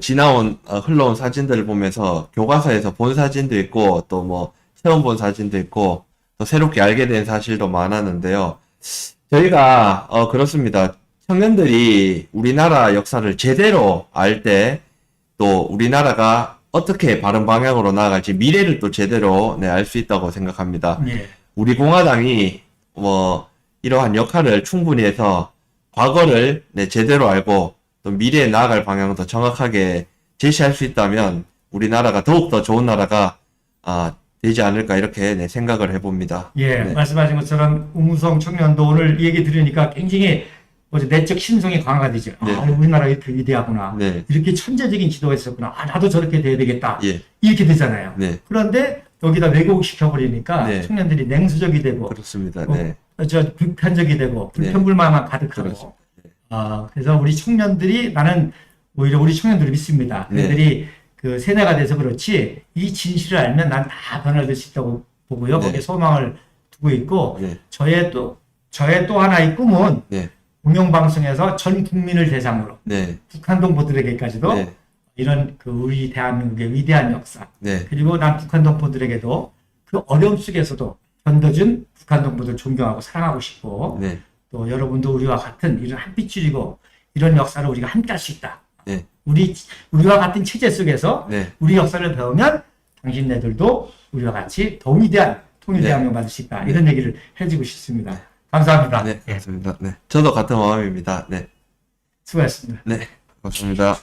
지나온, 흘러온 사진들을 보면서 교과서에서 본 사진도 있고, 또 뭐, 처음 본 사진도 있고, 또 새롭게 알게 된 사실도 많았는데요. 저희가, 그렇습니다. 청년들이 우리나라 역사를 제대로 알 때, 또 우리나라가 어떻게 바른 방향으로 나아갈지 미래를 또 제대로 알 수 있다고 생각합니다. 예. 우리 공화당이 이러한 역할을 충분히 해서 과거를 제대로 알고 또 미래에 나아갈 방향을 더 정확하게 제시할 수 있다면 우리나라가 더욱더 좋은 나라가 되지 않을까 이렇게 생각을 해봅니다. 예, 네. 말씀하신 것처럼 우무성 청년도 오늘 이 얘기 들으니까 굉장히 내적 신성이 강화가 되죠. 네. 우리나라 이렇게 위대하구나. 네. 이렇게 천재적인 지도가 있었구나. 나도 저렇게 돼야 되겠다. 예. 이렇게 되잖아요. 네. 그런데 여기다 왜곡시켜버리니까 네. 청년들이 냉수적이 되고 그렇습니다. 어, 네. 불편적이 되고 네. 불평불만만 가득하고 그렇습니다. 그래서 우리 청년들이, 나는 오히려 우리 청년들을 믿습니다. 네. 그들이 그 세뇌가 돼서 그렇지, 이 진실을 알면 난 다 변화될 수 있다고 보고요. 네. 거기에 소망을 두고 있고, 네. 저의 또 하나의 꿈은 네. 공영방송에서 전 국민을 대상으로, 네. 북한 동포들에게까지도 네. 이런 그 우리 대한민국의 위대한 역사, 네. 그리고 난 북한 동포들에게도 그 어려움 속에서도 견뎌준 북한 동포들 존경하고 사랑하고 싶고, 네. 또 여러분도 우리와 같은 이런 한빛줄이고 이런 역사를 우리가 함께 할 수 있다. 네. 우리와 같은 체제 속에서 네. 우리 역사를 배우면 당신네들도 우리와 같이 더 위대한 통일 네. 대한민국 만들 수 있다. 이런 얘기를 해주고 싶습니다. 감사합니다. 네. 예, 맞습니다. 네. 저도 같은 마음입니다. 네. 수고하셨습니다. 네. 고맙습니다.